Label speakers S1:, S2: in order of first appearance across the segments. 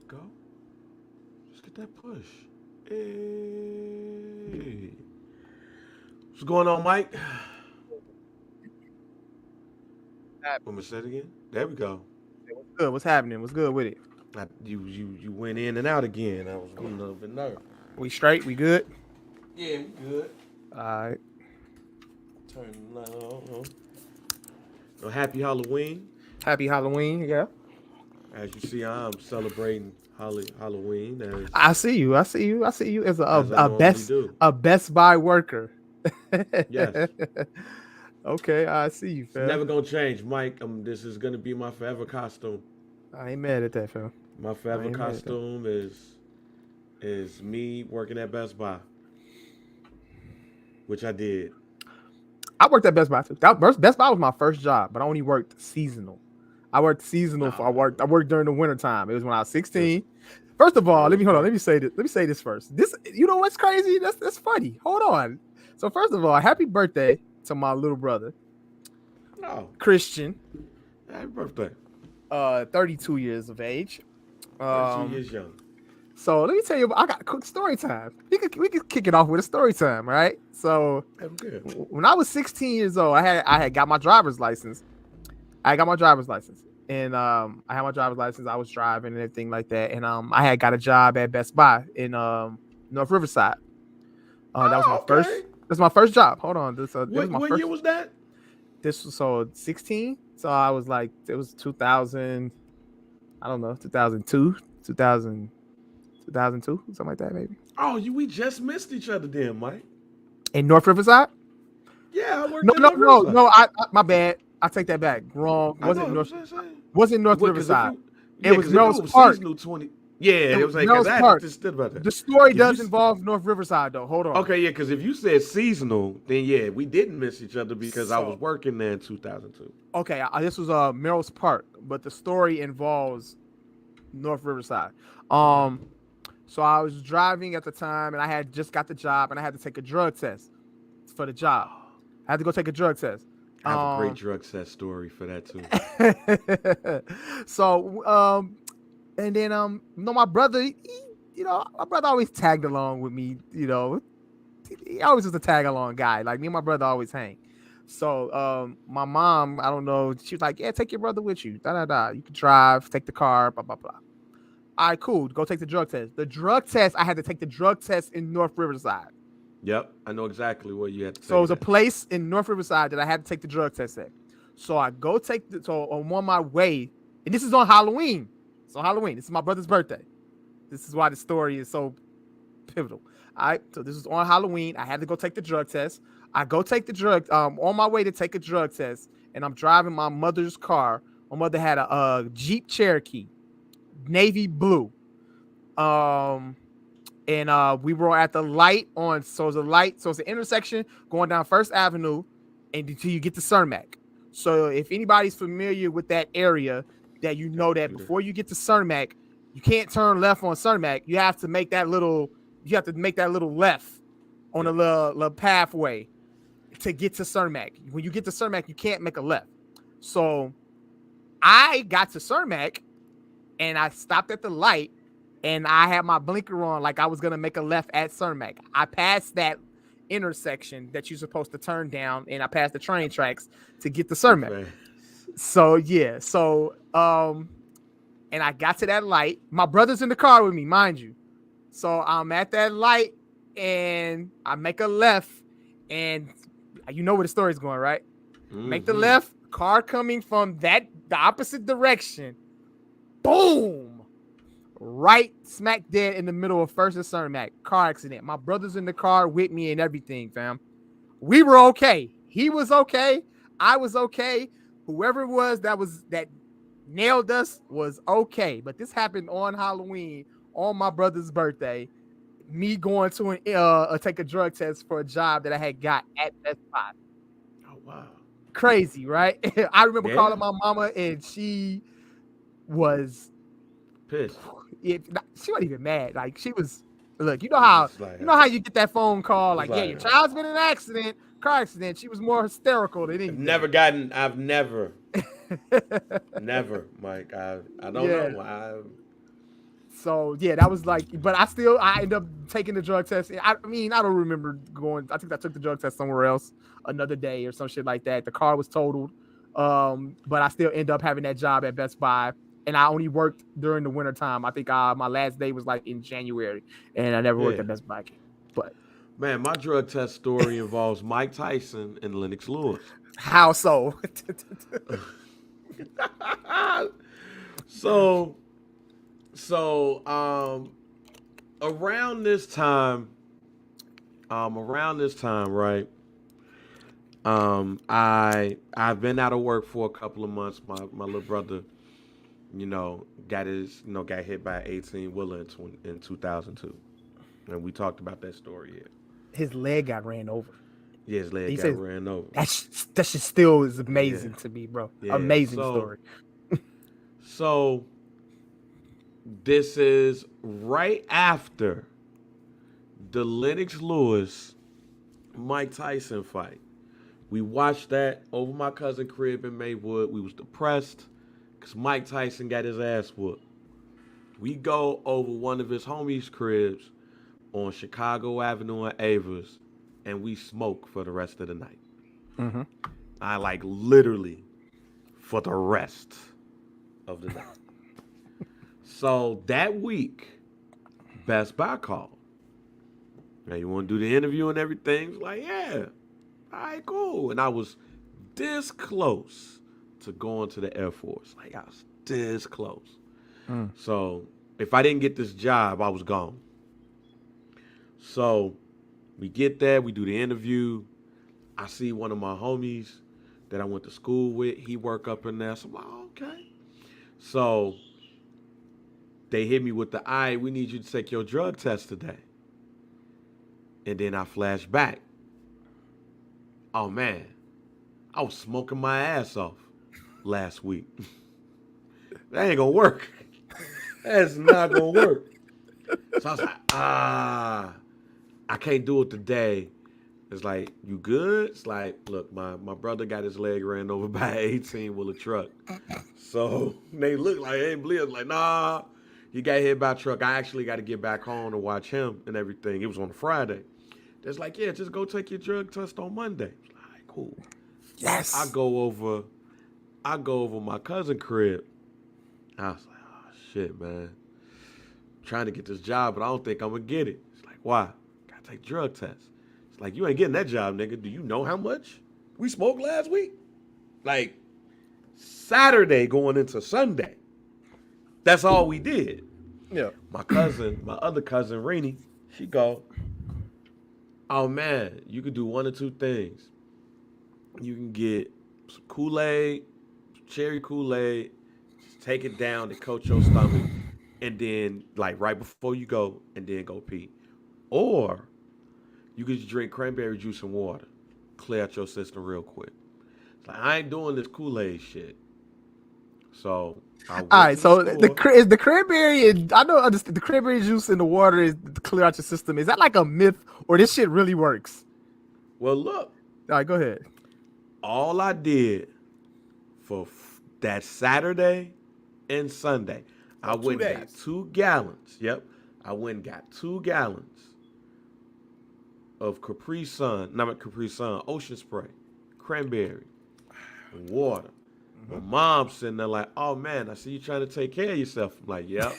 S1: we go. Let's get that push. Hey. What's going on, Mike? Want me to say it again? There we go.
S2: What's good? What's happening? What's good with it?
S1: You went in and out again. I was a little bit nervous.
S2: We straight? We good?
S1: Yeah, we good.
S2: All right.
S1: Turn the light on. Well, happy Halloween.
S2: Happy Halloween. Yeah.
S1: As you see, I'm celebrating Halloween
S2: I see you. I see you. I see you as
S1: as I normally do.
S2: a Best Buy worker.
S1: Yes.
S2: Okay, I see you,
S1: It's
S2: fam.
S1: never gonna change, Mike. This is gonna be my forever costume.
S2: I ain't mad at that, fam.
S1: My
S2: I
S1: forever
S2: ain't mad at that.
S1: costume is me working at Best Buy, which I did.
S2: I worked at Best Buy too. Best Buy was my first job, but I only worked seasonal. I worked seasonal for
S1: Oh,
S2: I worked during the winter time. It was when I was
S1: just
S2: 16. First of all,
S1: oh,
S2: let me hold on.
S1: okay.
S2: Let me say this. Let me say this first. This, you know what's crazy? That's funny. Hold on. So first of all, happy birthday to my little brother,
S1: Oh,
S2: Christian,
S1: happy birthday!
S2: 32 years of age.
S1: 32 years young.
S2: So let me tell you, I got a quick story time. We could kick it off with a story time, right? So
S1: I'm good.
S2: when I was 16 years old, I had got my driver's license. I got my driver's license, and I had my driver's license. I was driving and everything like that, and I had got a job at Best Buy in North Riverside. That was my
S1: Oh,
S2: first.
S1: okay.
S2: That's my first job. Hold on, this was
S1: What
S2: my
S1: what year
S2: first.
S1: was that?
S2: This was so 16. So I was like, it was 2000. I don't know, 2002, 2000, 2002, something like that, maybe.
S1: Oh, we just missed each other then, Mike.
S2: In North Riverside.
S1: Yeah, I
S2: No,
S1: worked in
S2: no,
S1: North
S2: no,
S1: Riverside.
S2: no. My bad. I take that back. Wrong.
S1: I know. I'm saying.
S2: Wasn't North
S1: What? Because if
S2: Riverside.
S1: you,
S2: It
S1: yeah,
S2: was
S1: because if it
S2: Melrose
S1: was
S2: Park.
S1: seasonal 20, yeah,
S2: It
S1: it
S2: was
S1: was like because
S2: Melrose
S1: I had to
S2: Park.
S1: just stood about that.
S2: The story
S1: If you,
S2: does involve North Riverside, though. Hold on.
S1: okay, yeah, because if you said seasonal, then yeah, we didn't miss each other because I was
S2: So,
S1: working there in 2002.
S2: okay, this was Melrose Park, but the story involves North Riverside.
S1: Okay.
S2: Um, so I was driving at the time, and I had just got the job, and I had to take a drug test for the job. I had to go take a drug test.
S1: I have a great
S2: Um,
S1: drug test story for that too.
S2: so and then my brother, my brother always tagged along with me. He always was a tag along guy. Like me and my brother always hang. So my mom, I don't know, she was like, yeah, take your brother with you. Da da da. You can drive, take the car, blah blah blah. All right, cool. Go take the drug test. The drug test, I had to take the drug test in North Riverside.
S1: Yep, I know exactly where you had to
S2: So it
S1: take
S2: was
S1: it
S2: a
S1: at.
S2: place in North Riverside that I had to take the drug test at. So I go take so I'm on my way, and this is on Halloween. It's on Halloween. This is my brother's birthday. This is why the story is so pivotal. All right, so this is on Halloween. I had to go take the drug test. I go take the drug on my way to take a drug test, and I'm driving my mother's car. My mother had a Jeep Cherokee, navy blue. Um, and we were at the light on. So it's a light. So it's an intersection going down First Avenue, and until you get to Cermak. So if anybody's familiar with that area, that you know that
S1: You there?
S2: before you get to Cermak, you can't turn left on Cermak. You have to make that little. You have to make that little left on a
S1: Yep.
S2: little pathway to get to Cermak. When you get to Cermak, you can't make a left. So I got to Cermak and I stopped at the light and I had my blinker on like I was gonna make a left at Cermak. I passed that intersection that you're supposed to turn down, and I passed the train tracks to get to
S1: Too
S2: Cermak.
S1: fast.
S2: So yeah, and I got to that light. My brother's in the car with me, mind you. So I'm at that light and I make a left, and you know where the story's going, right? Make the
S1: Mm-hmm.
S2: left, car coming from the opposite direction. Boom! Right smack dead in the middle of First and Cermak. Car accident. My brother's in the car with me and everything, fam. We were okay. He was okay. I was okay. Whoever it was that nailed us was okay. But this happened on Halloween, on my brother's birthday. Me going to take a drug test for a job that I had got at Best Buy.
S1: Oh wow.
S2: Crazy, right? I remember
S1: Yeah.
S2: calling my mama, and she was
S1: Pissed.
S2: she wasn't even mad. Like she was. Look,
S1: She's just like,
S2: you know how you get that phone call
S1: just
S2: like, yeah,
S1: like
S2: your child's been in an accident, car accident. She was more hysterical than
S1: I've
S2: anything.
S1: never gotten. I've never, never, Mike. I don't
S2: Yeah.
S1: know.
S2: So yeah, that was like, but I ended up taking the drug test. I mean, I don't remember going. I think I took the drug test somewhere else another day or some shit like that. The car was totaled, but I still end up having that job at Best Buy, and I only worked during the winter time. I think my last day was like in January, and I never worked
S1: Yeah.
S2: at Best Buy again. But
S1: Man, my drug test story involves Mike Tyson and Lennox Lewis.
S2: how so?
S1: so, so around this time, right? I've been out of work for a couple of months. My little brother, got hit by an 18 wheeler in 2002, and we talked about that story here.
S2: His leg got ran over.
S1: Yeah, his leg
S2: He
S1: got
S2: says
S1: ran over.
S2: that shit still is
S1: Yeah,
S2: amazing to me, bro.
S1: yeah.
S2: Amazing story.
S1: So this is right after the Lennox Lewis Mike Tyson fight. We watched that over my cousin crib in Maywood. We was depressed because Mike Tyson got his ass whooped. We go over one of his homies' cribs on Chicago Avenue and Avers, and we smoke for the rest of the night.
S2: Mm-hmm.
S1: I like literally for the rest of the night. So that week, Best Buy called. Now you want to do the interview and everything? It's like, yeah, all right, cool. And I was this close to going to the Air Force. Like, I was this close. So if I didn't get this job, I was gone. So we get there, we do the interview. I see one of my homies that I went to school with. He work up in there. So I'm like, oh, okay. So they hit me with the, all right, we need you to take your drug test today. And then I flash back. Oh, man, I was smoking my ass off last week. That ain't going to work. That's not going to work. So I was like, I can't do it today. It's like, you good? It's like, look, my brother got his leg ran over by an 18-wheeler truck. So they look like, hey, Bleed. Like, nah, he got hit by a truck. I actually got to get back home to watch him and everything. It was on a Friday. It's like, yeah, just go take your drug test on Monday. All right, cool.
S2: Yes.
S1: I go over my cousin crib. I was like, oh, shit, man. I'm trying to get this job, but I don't think I'm going to get it. It's like, why? Got to take drug tests. It's like, you ain't getting that job, nigga. Do you know how much we smoked last week? Like, Saturday going into Sunday. That's all we did.
S2: Yeah.
S1: My other cousin, Renee, she go, oh, man, you could do one or two things. You can get some Kool-Aid, cherry Kool-Aid, just take it down to coat your stomach, and then, like, right before you go, and then go pee. Or you could just drink cranberry juice and water, clear out your system real quick. It's like, I ain't doing this Kool-Aid shit. So all right,
S2: so the cranberry, and I don't understand, the cranberry juice in the water is to clear out your system. Is that like a myth, or this shit really works?
S1: Well, look.
S2: All right, go ahead.
S1: All I did for that Saturday and Sunday, I went and got 2 gallons. Yep. I went and got 2 gallons of Ocean Spray, cranberry, and water. My mom's sitting there like, oh, man, I see you trying to take care of yourself. I'm like, yep.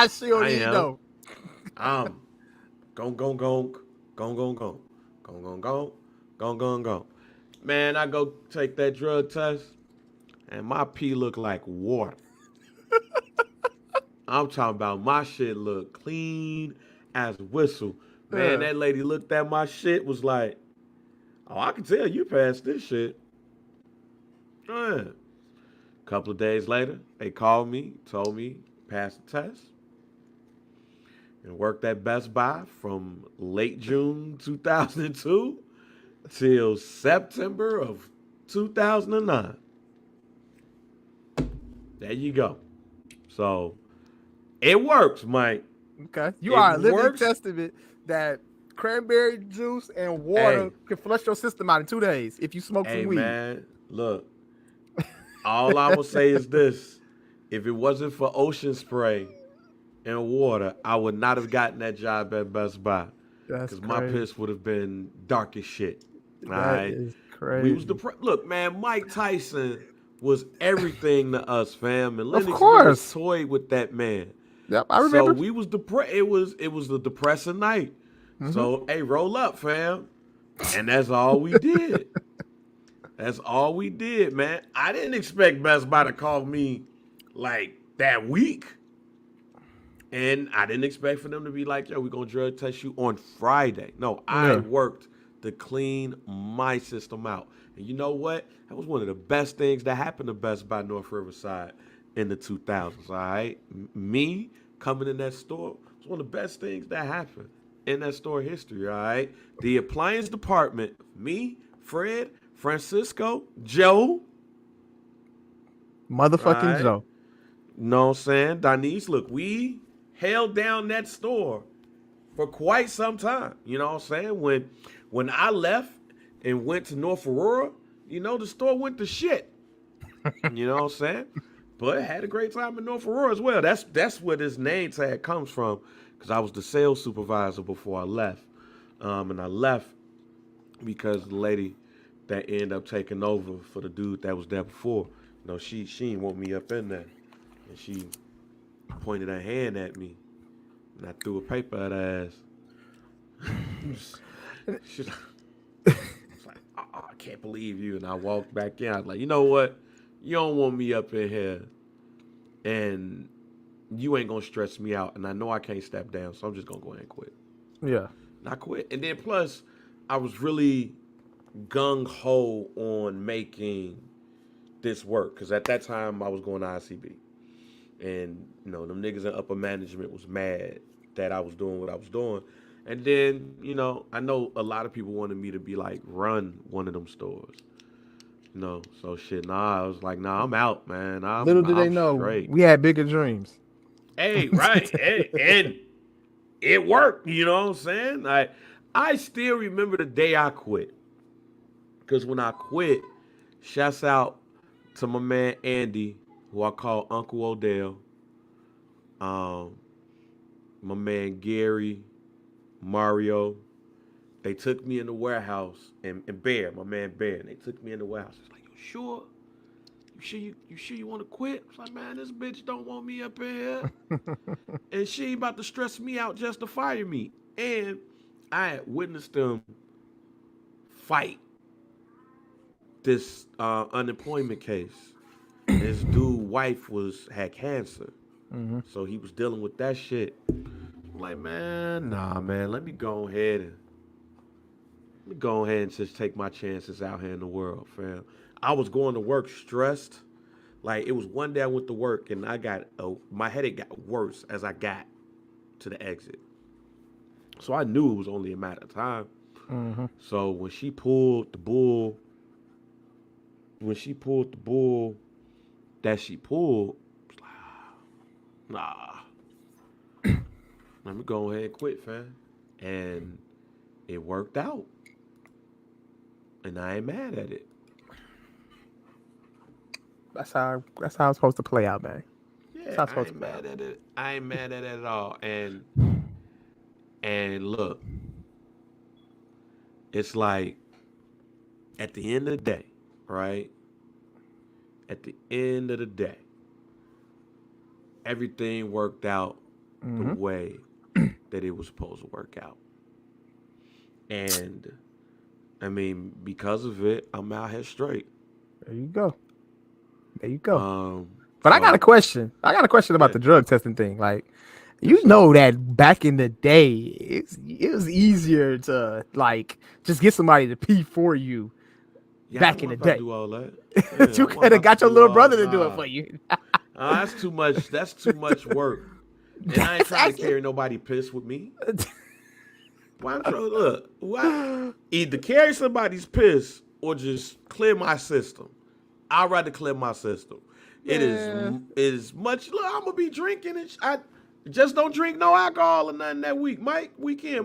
S2: She don't even know.
S1: I'm gong. Man, I go take that drug test, and my pee look like water. I'm talking about my shit look clean as a whistle. Man, that lady looked at my shit, was like, oh, I can tell you passed this shit. A couple of days later, they called me, told me, pass the test, and worked at Best Buy from late June 2002 till September of 2009. There you go. So it works, Mike.
S2: Okay, you are a living testament that cranberry juice and water can flush your system out in 2 days if you smoke some weed.
S1: Hey, man, look. All I'm going to say is this. If it wasn't for Ocean Spray, and water, I would not have gotten that job at Best Buy
S2: That's
S1: because my
S2: crazy.
S1: piss would have been dark as shit. All
S2: That
S1: right,
S2: is
S1: we was
S2: crazy.
S1: look, man. Mike Tyson was everything to us, fam, and
S2: Of
S1: Lennox Lewis
S2: course.
S1: toyed with that man.
S2: Yep, I
S1: So
S2: remember.
S1: we was depressed. It was the depressing night.
S2: Hmm.
S1: So hey, roll up, fam, and that's all we did. That's all we did, man. I didn't expect Best Buy to call me like that week. And I didn't expect for them to be like, yo, we're going to drug test you on Friday. No, I
S2: Yeah.
S1: worked to clean my system out. And you know what? That was one of the best things that happened to Best Buy North Riverside in the 2000s, all right? Me coming in that store was one of the best things that happened in that store history, all right? The appliance department, me, Fred, Francisco, Joe, all
S2: Motherfucking
S1: right?
S2: Joe.
S1: Know what I'm saying? Donise, look, we held down that store for quite some time. You know what I'm saying? When I left and went to North Aurora, the store went to shit. You know what I'm saying? But had a great time in North Aurora as well. That's where this name tag comes from, because I was the sales supervisor before I left. And I left because the lady that ended up taking over for the dude that was there before, she didn't want me up in there. And she pointed her hand at me, and I threw a paper at her ass. She's like, I can't believe you. And I walked back in. I was like, you know what? You don't want me up in here, and you ain't going to stress me out. And I know I can't step down, so I'm just going to go ahead and quit.
S2: Yeah.
S1: And I quit. And then plus, I was really gung-ho on making this work, because at that time, I was going to ICB. And, them niggas in upper management was mad that I was doing what I was doing. And then, I know a lot of people wanted me to be like, run one of them stores. So shit, nah, I was like, nah, I'm out, man. I'm
S2: Little did they
S1: I'm
S2: know
S1: straight.
S2: we had bigger dreams.
S1: Hey, right. And it worked, you know what I'm saying? I still remember the day I quit. Because when I quit, shouts out to my man Andy, who I call Uncle Odell. Um, my man Gary, Mario. They took me in the warehouse, and Bear, my man Bear, and they took me in the warehouse. It's like, you sure? You sure you want to quit? I was like, man, this bitch don't want me up in here, and she ain't about to stress me out just to fire me. And I had witnessed them fight this unemployment case. This dude wife had cancer,
S2: Hmm.
S1: so he was dealing with that shit. I'm like, man, nah, man, let me go ahead and just take my chances out here in the world, fam. I was going to work stressed. Like, it was one day I went to work and my headache got worse as I got to the exit. So I knew it was only a matter of time.
S2: Hmm.
S1: So when she pulled the bull that she pulled, I was like, nah, let me go ahead and quit, fam. And it worked out. And I ain't mad at it.
S2: That's how it's supposed to play out, man. That's
S1: Yeah,
S2: how it's
S1: I
S2: supposed to
S1: ain't
S2: play out.
S1: mad at it. I ain't mad at it at all. And look, it's like at the end of the day, right? At the end of the day, everything worked out the
S2: Hmm.
S1: way that it was supposed to work out. And I mean, because of it, I'm out here straight.
S2: There you go. There you go.
S1: Um,
S2: But I got a
S1: so
S2: question. I got a question about
S1: yeah,
S2: the drug testing thing. Like, you
S1: what's up?
S2: know that back in the day, it was easier to like just get somebody to pee for you
S1: Yeah, I
S2: back in
S1: wasn't
S2: the
S1: about to
S2: day.
S1: do all that. Yeah, I
S2: You
S1: wasn't
S2: could have
S1: about to
S2: got your
S1: do
S2: little
S1: all
S2: brother to do it
S1: nah.
S2: for you.
S1: That's too much. That's too much work. And I ain't
S2: That's
S1: trying to
S2: actually.
S1: carry nobody piss with me. Why I'm trying to look? Why either carry somebody's piss or just clear my system. I'd rather clear my system. It is
S2: Man,
S1: it is much. Look, I'm gonna be drinking it. I just don't drink no alcohol or nothing that weekend.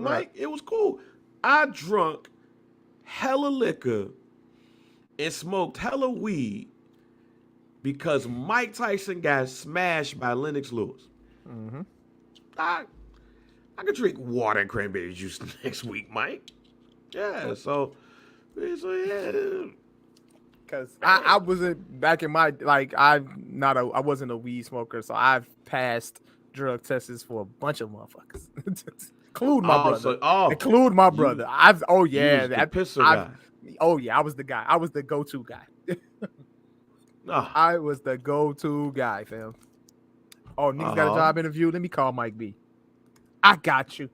S2: right.
S1: Mike, it was cool. I drunk hella liquor and smoked hella weed because Mike Tyson got smashed by Lennox Lewis.
S2: Hmm.
S1: I could drink water and cranberry juice next week, Mike. Yeah, so yeah.
S2: Cause I wasn't back in my I wasn't a weed smoker, so I've passed drug tests for a bunch of motherfuckers, include my brother. Include my brother.
S1: You was the pisser guy.
S2: I was the guy. I was the go-to guy.
S1: Ah,
S2: I was the go-to guy, fam. Oh, niggas got a job interview. Let me call Mike B. I got you.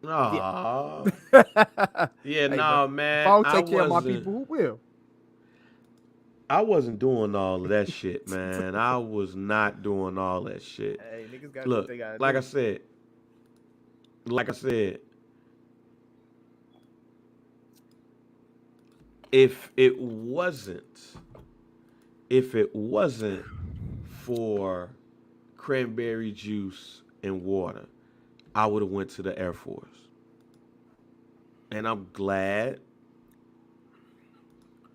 S1: yeah,
S2: Hey,
S1: nah,
S2: man.
S1: man.
S2: If I don't take care of my people, who will?
S1: I wasn't doing all of that shit, man. I was not doing all that shit.
S2: Hey, niggas got
S1: Look,
S2: what they gotta
S1: like
S2: do.
S1: I said, if it wasn't for cranberry juice and water, I would have went to the Air Force. And I'm glad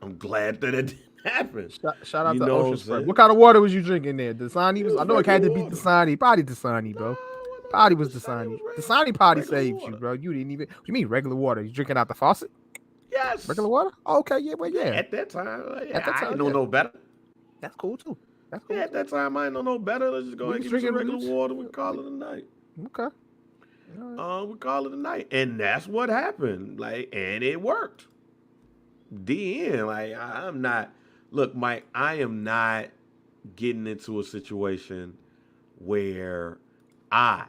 S1: that it didn't happen.
S2: Shout out
S1: You
S2: to
S1: know
S2: Ocean
S1: what I'm
S2: Spray.
S1: saying?
S2: What kind of water was you drinking there? Dasani was.
S1: It
S2: I
S1: was
S2: know it had to
S1: regular
S2: be
S1: water.
S2: Dasani. Probably Dasani, bro. Probably was Dasani. Dasani probably
S1: Regular
S2: saved
S1: water.
S2: you, bro. You didn't even. What you mean regular water? You drinking out the faucet?
S1: Yes.
S2: Regular water? Oh, okay, yeah, well, yeah.
S1: At that time,
S2: At that
S1: I
S2: time,
S1: didn't know
S2: yeah.
S1: no better.
S2: That's cool too. That's cool.
S1: Yeah, at that time, I didn't know no better. Let's just go ahead and give me some regular water. We call it a night.
S2: Okay.
S1: We call it a night, and that's what happened. And it worked. The end. I'm not. Look, Mike, I am not getting into a situation where I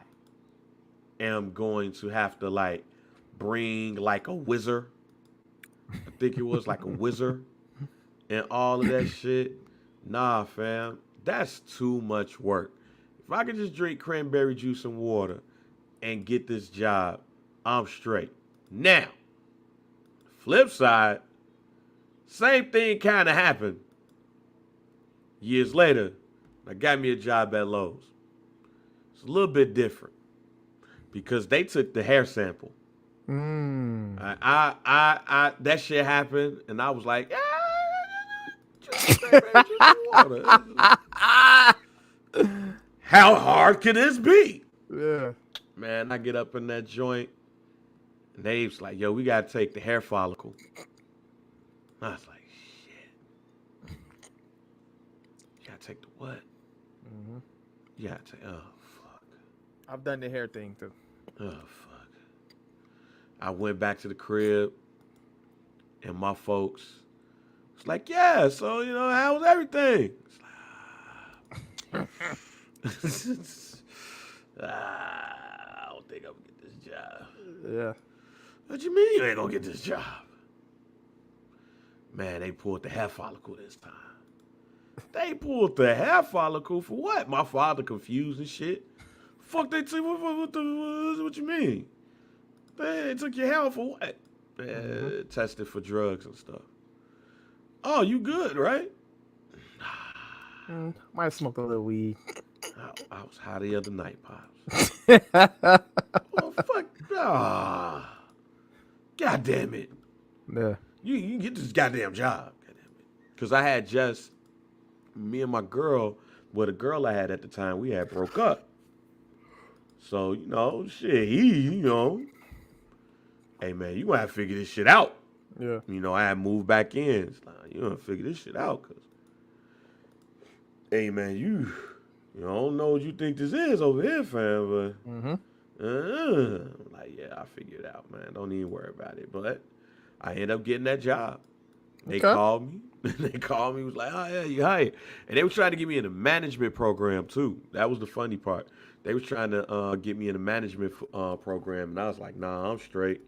S1: am going to have to bring a wizard. I think it was like a wizard and all of that shit. Nah, fam, that's too much work. If I could just drink cranberry juice and water and get this job, I'm straight. Now, flip side, same thing kind of happened. Years later, I got me a job at Lowe's. It's a little bit different because they took the hair sample. That shit happened, and I was like, water. How hard can this be?
S2: Yeah.
S1: Man, I get up in that joint, and Dave's like, yo, we gotta take the hair follicle. I was like, shit. You gotta take the what?
S2: Mm-hmm.
S1: You gotta take, oh, fuck.
S2: I've done the hair thing too.
S1: Oh, fuck. I went back to the crib, and my folks was like, yeah, so, how was everything? It's like, I don't think I'm gonna get this job.
S2: Yeah.
S1: What you mean you ain't gonna get this job? Man, they pulled the hair follicle this time. They pulled the hair follicle for what? My father confused and shit. Fuck, they took what you mean? They took your hair for what? Tested for drugs and stuff. Oh, you good, right?
S2: Might have smoked a little weed.
S1: I was high the other night, Pops. Oh, fuck. God damn it.
S2: Yeah.
S1: You get this goddamn job. God damn it. Because I had just, me and my girl, the girl I had at the time, we had broke up. So, shit, hey, man, you gonna have to figure this shit out.
S2: Yeah.
S1: I had moved back in. It's like, you gonna figure this shit out. Because, hey, man, you don't know what you think this is over here, fam, but I'm like, yeah, I figured it out, man. Don't even worry about it. But I ended up getting that job. They called me. Was like, oh, yeah, you hired. And they were trying to get me in a management program, too. That was the funny part. They was trying to get me in a management program, and I was like, nah, I'm straight.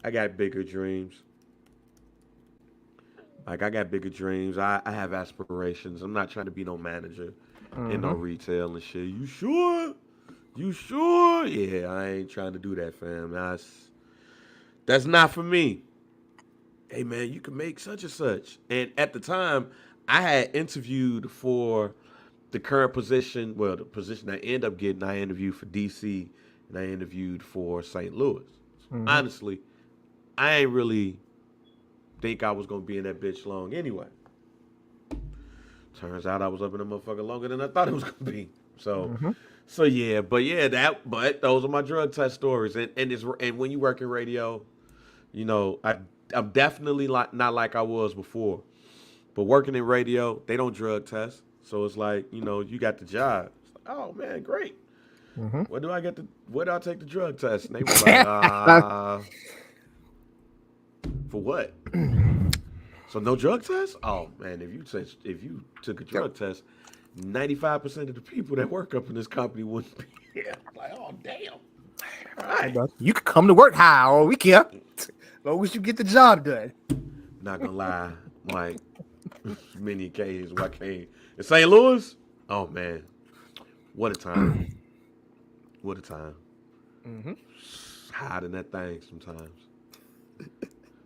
S1: I got bigger dreams. I got bigger dreams. I have aspirations. I'm not trying to be no manager in no retail and shit. You sure? You sure? Yeah, I ain't trying to do that, fam. That's not for me. Hey, man, you can make such and such. And at the time, I had interviewed for the current position, the position I ended up getting. I interviewed for DC, and I interviewed for St. Louis. Honestly, I ain't really think I was going to be in that bitch long anyway. Turns out I was up in that motherfucker longer than I thought it was going to be. So So yeah, but those are my drug test stories, and when you work in radio, I'm definitely not like I was before. But working in radio, they don't drug test, so it's like you got the job. It's like, oh man, great.
S2: Mm-hmm.
S1: Where do I take the drug test? And they was like, for what? So no drug test? Oh man, if you took a drug test, 95% of the people that work up in this company wouldn't be here. Like, oh damn. All right.
S2: You could come to work high all weekend, as long as you get the job done.
S1: Not gonna lie, like many occasions where I came in St. Louis. Oh man, what a time! What a time!
S2: Mm-hmm.
S1: Hiding that thing sometimes.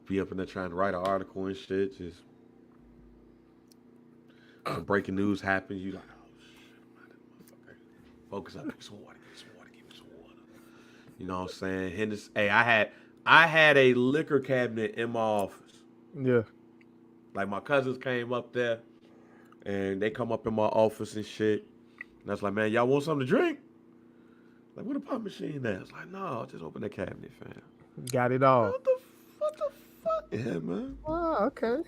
S1: Be up in there trying to write an article and shit. Just some breaking news happens. You like, oh shit, focus up. Give me some water. Give me some water. Give me some water. You know what I'm saying? Henderson. Hey, I had a liquor cabinet in my office.
S2: Yeah.
S1: Like my cousins came up there, and they come up in my office and shit. And I was like, man, y'all want something to drink? Like, what a pop machine at? I was like, no, just open the cabinet, fam.
S2: Got it all.
S1: What the fuck? Yeah, man.
S2: Oh, okay.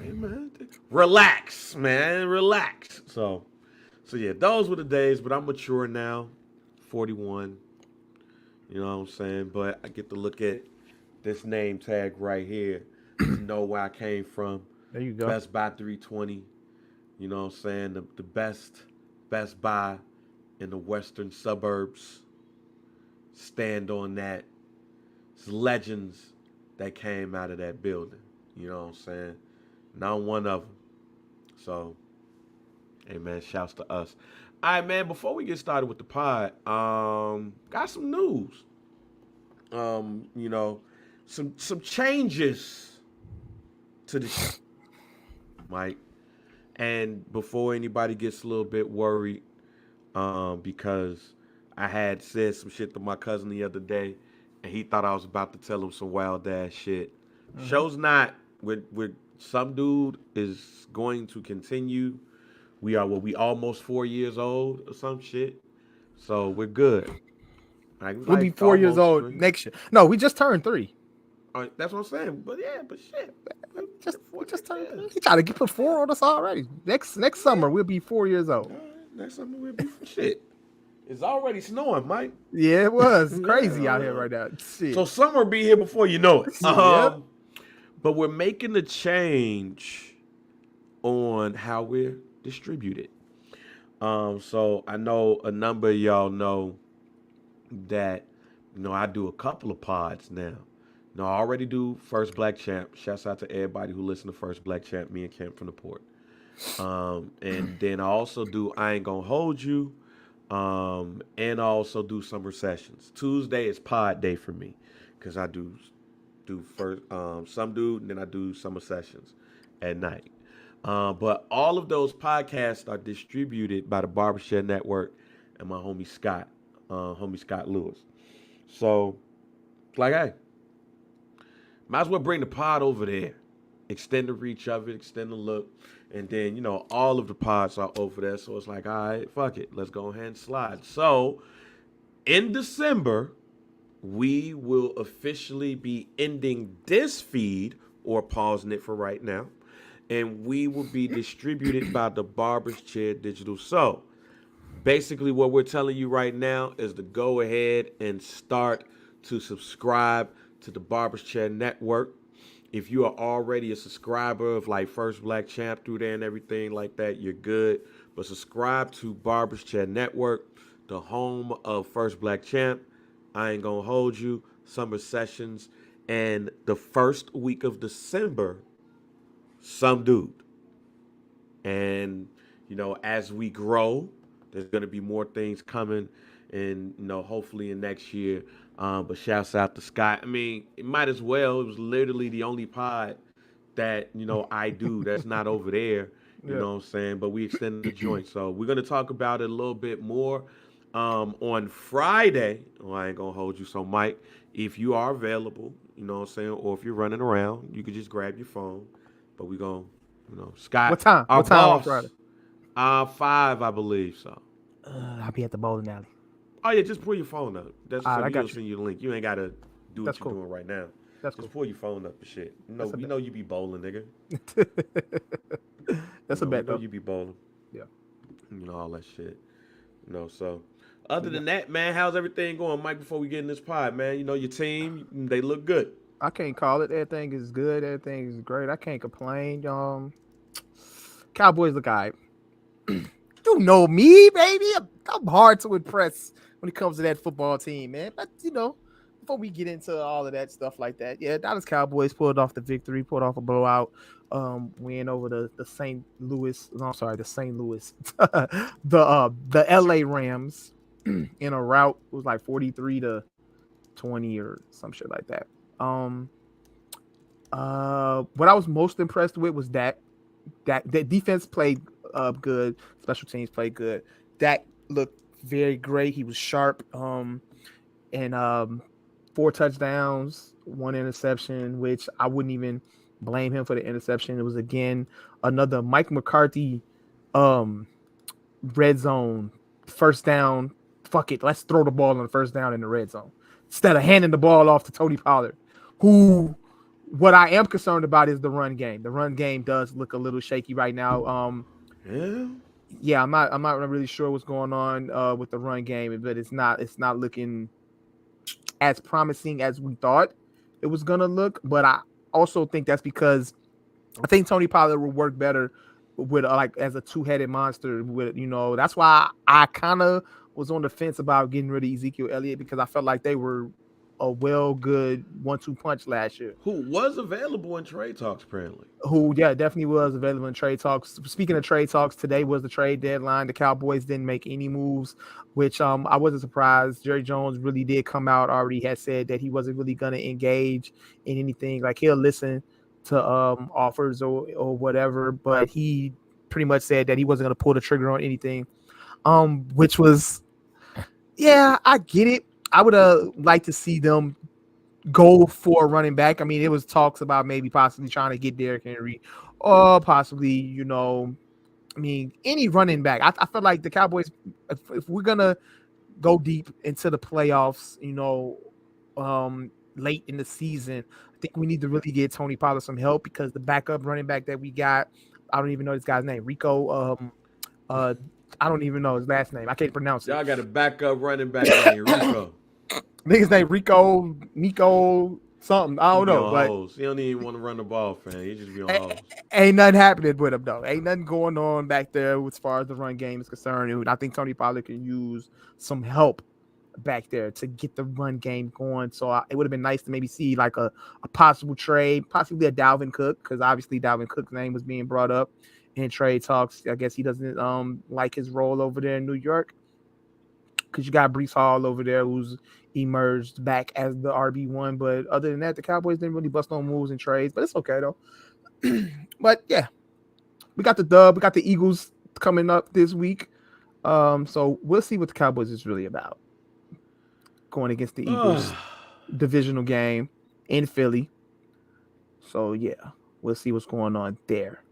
S1: Hey, man. Relax, man. Relax. So yeah, those were the days, but I'm mature now. 41. You know what I'm saying? But I get to look at this name tag right here to know where I came from.
S2: There you go.
S1: Best Buy 320. You know what I'm saying? The Best Buy in the western suburbs. Stand on that. It's legends that came out of that building. You know what I'm saying? Not one of them. So, hey man, shouts to us. All right, man. Before we get started with the pod, got some news. You know, some changes to the show, Mike. And before anybody gets a little bit worried, because I had said some shit to my cousin the other day, and he thought I was about to tell him some wild ass shit. Mm-hmm. Show's not with some dude is going to continue. We almost 4 years old or some shit. So we're good.
S2: We'll be 4 years old next year. No, we just turned 3.
S1: That's what I'm saying. But shit.
S2: We just turned 3. He tried to put 4 on us already. Next summer we'll be 4 years old.
S1: Next summer we'll be shit. It's already snowing, Mike.
S2: Yeah, it was crazy out here right now. Shit.
S1: So summer will be here before you know it.
S2: Yep.
S1: But we're making a change on how we're distributed. So I know a number of y'all know that I do a couple of pods now. I already do First Black Champ. Shouts out to everybody who listen to First Black Champ, me and Camp from the Port. And then I also do I Ain't Gonna Hold You. And I also do summer sessions. Tuesday is pod day for me because I do first some dude and then I do summer sessions at night. But all of those podcasts are distributed by the Barbershop Network and my homie Scott Lewis. So, like, hey, might as well bring the pod over there, extend the reach of it, extend the look, and then all of the pods are over there. So it's like, all right, fuck it, let's go ahead and slide. So, in December, we will officially be ending this feed or pausing it for right now. And we will be distributed by the Barber's Chair Digital. So, basically what we're telling you right now is to go ahead and start to subscribe to the Barber's Chair Network. If you are already a subscriber of like First Black Champ through there and everything like that, you're good. But subscribe to Barber's Chair Network, the home of First Black Champ. I Ain't Gonna Hold You, summer sessions, and the first week of December, some dude. And as we grow, there's gonna be more things coming, and hopefully in next year. But shouts out to Scott. I mean, it might as well. It was literally the only pod that I do that's not over there. You know what I'm saying? But we extended the joint, so we're gonna talk about it a little bit more on Friday. I Ain't Gonna Hold You. So Mike, if you are available, you know what I'm saying, or if you're running around, you could just grab your phone. But we gonna, Scott.
S2: What time?
S1: Our
S2: what time
S1: boss,
S2: on Friday?
S1: 5, I believe so.
S2: I'll be at the bowling alley.
S1: Oh yeah, just pull your phone up. That's
S2: All
S1: so
S2: right, I
S1: we'll
S2: got you.
S1: send you the link. You ain't gotta do
S2: That's
S1: what you're
S2: cool.
S1: doing right now.
S2: That's
S1: Just
S2: cool.
S1: pull your phone up and shit.
S2: That's a
S1: We
S2: bet.
S1: know you be bowling, nigga.
S2: That's a
S1: We
S2: bet
S1: know
S2: though.
S1: you be bowling.
S2: Yeah.
S1: All that shit. So other
S2: We got.
S1: than that, man, how's everything going, Mike? Before we get in this pod, man, your team, they look good.
S2: I can't call it. Everything is good. Everything is great. I can't complain. Cowboys look alright. You know me, baby. I'm hard to impress when it comes to that football team, man. But before we get into all of that stuff like that, yeah, Dallas Cowboys pulled off the victory, pulled off a blowout, win over the St. Louis. No, I'm sorry, the St. Louis, the LA Rams in a rout. It was like 43-20 or some shit like that. What I was most impressed with was that defense played good, special teams played good. Dak looked very great. He was sharp. And 4 touchdowns, 1 interception, which I wouldn't even blame him for the interception. It was again another Mike McCarthy um red zone first down. Fuck it, let's throw the ball on the first down in the red zone instead of handing the ball off to Tony Pollard, who what I am concerned about is the run game. The run game does look a little shaky right now.
S1: Yeah.
S2: Yeah, I'm not really sure what's going on with the run game, but it's not looking as promising as we thought it was gonna look. But I also think that's because I think Tony Pollard will work better with like as a two-headed monster. With that's why I kind of was on the fence about getting rid of Ezekiel Elliott because I felt like they were a good 1-2 punch last year.
S1: Who was available in trade talks apparently.
S2: Who, yeah, definitely was available in trade talks. Speaking of trade talks, today was the trade deadline. The Cowboys didn't make any moves, which I wasn't surprised. Jerry Jones really did come out, already had said that he wasn't really going to engage in anything. Like he'll listen to offers or whatever, but he pretty much said that he wasn't going to pull the trigger on anything. Which was, yeah, I get it. I would like to see them go for a running back. I mean, it was talks about maybe possibly trying to get Derrick Henry or possibly, I mean, any running back. I feel like the Cowboys, if we're going to go deep into the playoffs, late in the season, I think we need to really get Tony Pollard some help because the backup running back that we got, I don't even know this guy's name, Rico. I don't even know his last name. I can't pronounce it.
S1: Y'all got a backup running back named Rico.
S2: Nigga's name Nico, something. I
S1: He
S2: don't
S1: be
S2: know,
S1: on
S2: but
S1: hoes. He don't even want to run the ball, fam. He just be on hoes.
S2: ain't nothing happening with him though. Ain't nothing going on back there as far as the run game is concerned. And I think Tony Pollard can use some help back there to get the run game going. So it would have been nice to maybe see like a possible trade, possibly a Dalvin Cook, because obviously Dalvin Cook's name was being brought up in trade talks. I guess he doesn't like his role over there in New York. Because you got Brees Hall over there who's emerged back as the RB1. But other than that, the Cowboys didn't really bust no moves and trades. But it's okay, though. But, yeah, we got the dub. We got the Eagles coming up this week. So we'll see what the Cowboys is really about. Going against the Eagles divisional game in Philly. So, yeah, we'll see what's going on there.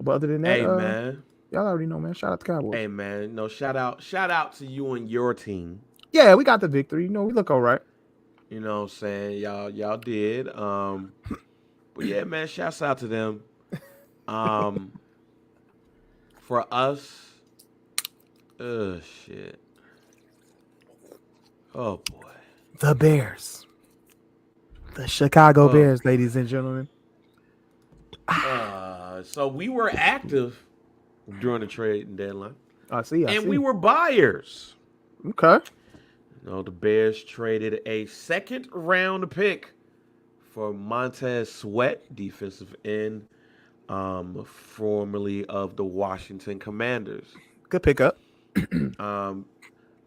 S2: But other than that,
S1: Hey, man.
S2: Y'all already know, man. Shout out to Cowboys.
S1: Hey, man. No, shout out to you and your team.
S2: Yeah, we got the victory. We look all right.
S1: You know what I'm saying? Y'all did. But yeah, man, shouts out to them. For us, shit. Oh boy.
S2: The Bears. The Chicago Bears, ladies and gentlemen.
S1: So we were active during the trade deadline.
S2: I see.
S1: We were buyers.
S2: Okay.
S1: The Bears traded a second round pick for Montez Sweat, defensive end, formerly of the Washington Commanders.
S2: Good pickup.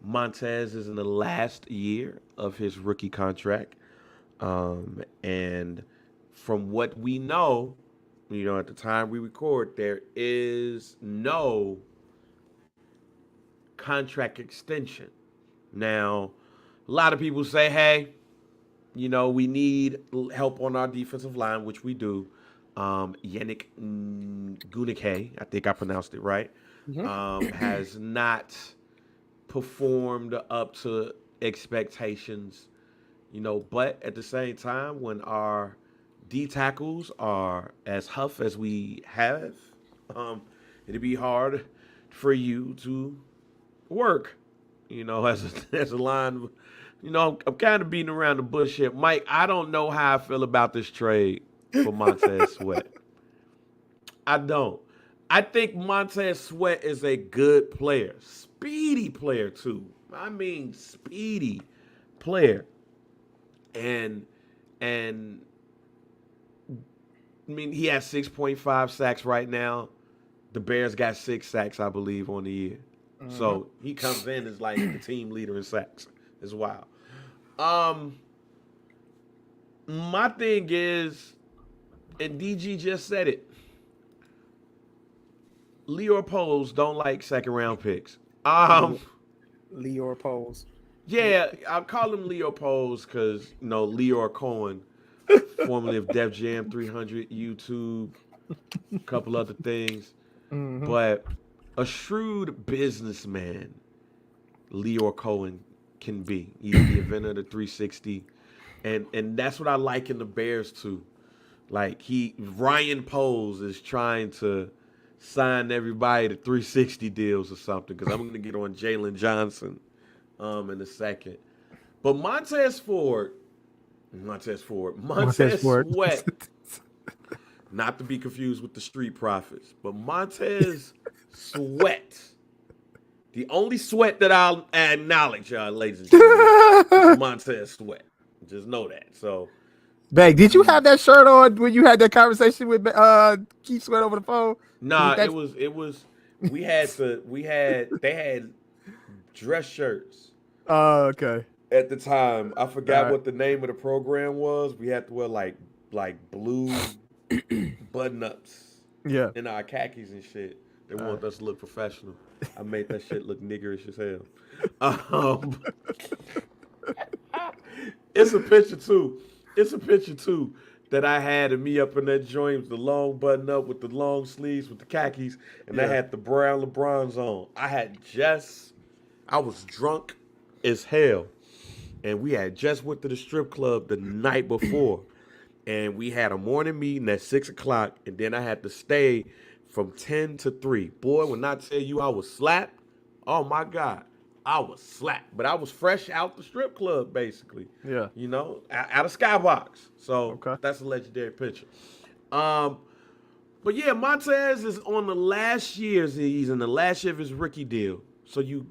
S1: Montez is in the last year of his rookie contract. And from what we know, at the time we record, there is no contract extension. Now, a lot of people say, hey, we need help on our defensive line, which we do. Yannick Gunike, I think I pronounced it right, has not performed up to expectations, but at the same time, when our D tackles are as huff as we have, um, it'd be hard for you to work, as as a line. I'm kind of beating around the bush here. Mike, I don't know how I feel about this trade for Montez Sweat. I don't. I think Montez Sweat is a good player, speedy player too. I mean, speedy player, and and I mean he has 6.5 sacks right now. The Bears got 6 sacks, I believe, on the year.
S2: Mm-hmm.
S1: So he comes in as like the team leader in sacks. It's wild. Um, my thing is, and DG just said it. Leo Poles don't like second round picks. Um,
S2: Leor Pose.
S1: yeah, I call him Leo Poles because Leo Cohen, formerly of Def Jam 300, YouTube, a couple other things,
S2: Mm-hmm.
S1: but a shrewd businessman, Leo Cohen can be. He's the inventor of the 360, and that's what I like in the Bears too. Like Ryan Poles is trying to sign everybody to 360 deals or something because I'm going to get on Jalen Johnson in a second. But
S2: Montez
S1: Montez
S2: Ford.
S1: Sweat, not to be confused with the Street Profits, but Montez Sweat, the only sweat that I'll acknowledge, ladies and gentlemen, is Montez Sweat. Just know that. So,
S2: Bag, did you have that shirt on when you had that conversation with Keith Sweat over the phone?
S1: nah,
S2: That
S1: they had dress shirts
S2: okay.
S1: at the time. I
S2: All
S1: forgot
S2: right.
S1: what the name of the program was. We had to wear like blue button ups
S2: Yeah.
S1: in our khakis and shit. They
S2: All right.
S1: want us to look professional. I made that shit look niggerish as hell. Um, it's a picture too. It's a picture too that I had of me up in that joint with the long button up with the long sleeves with the khakis, and I
S2: Yeah.
S1: had the brown LeBrons on. I was drunk as hell, and we had just went to the strip club the night before, and we had a morning meeting at 6 o'clock, and then I had to stay from 10 to 3. Boy, when I tell you I was slapped, oh my god, I was slapped. But I was fresh out the strip club, basically,
S2: Yeah.
S1: out of Skybox. So
S2: Okay.
S1: that's a legendary picture. Um, but yeah, Montez is on the last years. He's in the last year of his rookie deal. So you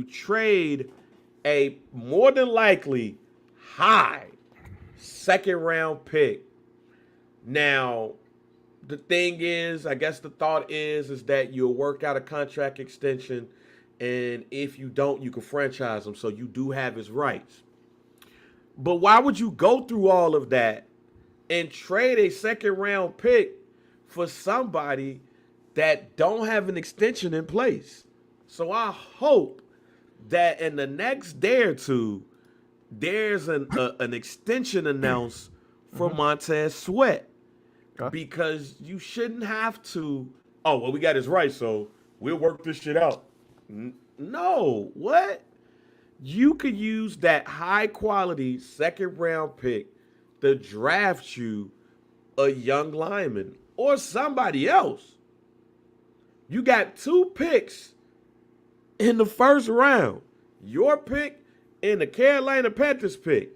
S1: trade a more than likely high second round pick. Now, the thing is, I guess the thought is that you'll work out a contract extension, and if you don't, you can franchise him. So you do have his rights. But why would you go through all of that and trade a second round pick for somebody that don't have an extension in place? So I hope that in the next day or two, there's an extension announced for
S2: Mm-hmm.
S1: Montez Sweat
S2: Okay.
S1: because you shouldn't have to. Oh well, we got his right, so we'll work this shit out. No, what? You could use that high quality second round pick to draft you a young lineman or somebody else. You got 2 picks in the first round. Your pick and the Carolina Panthers pick.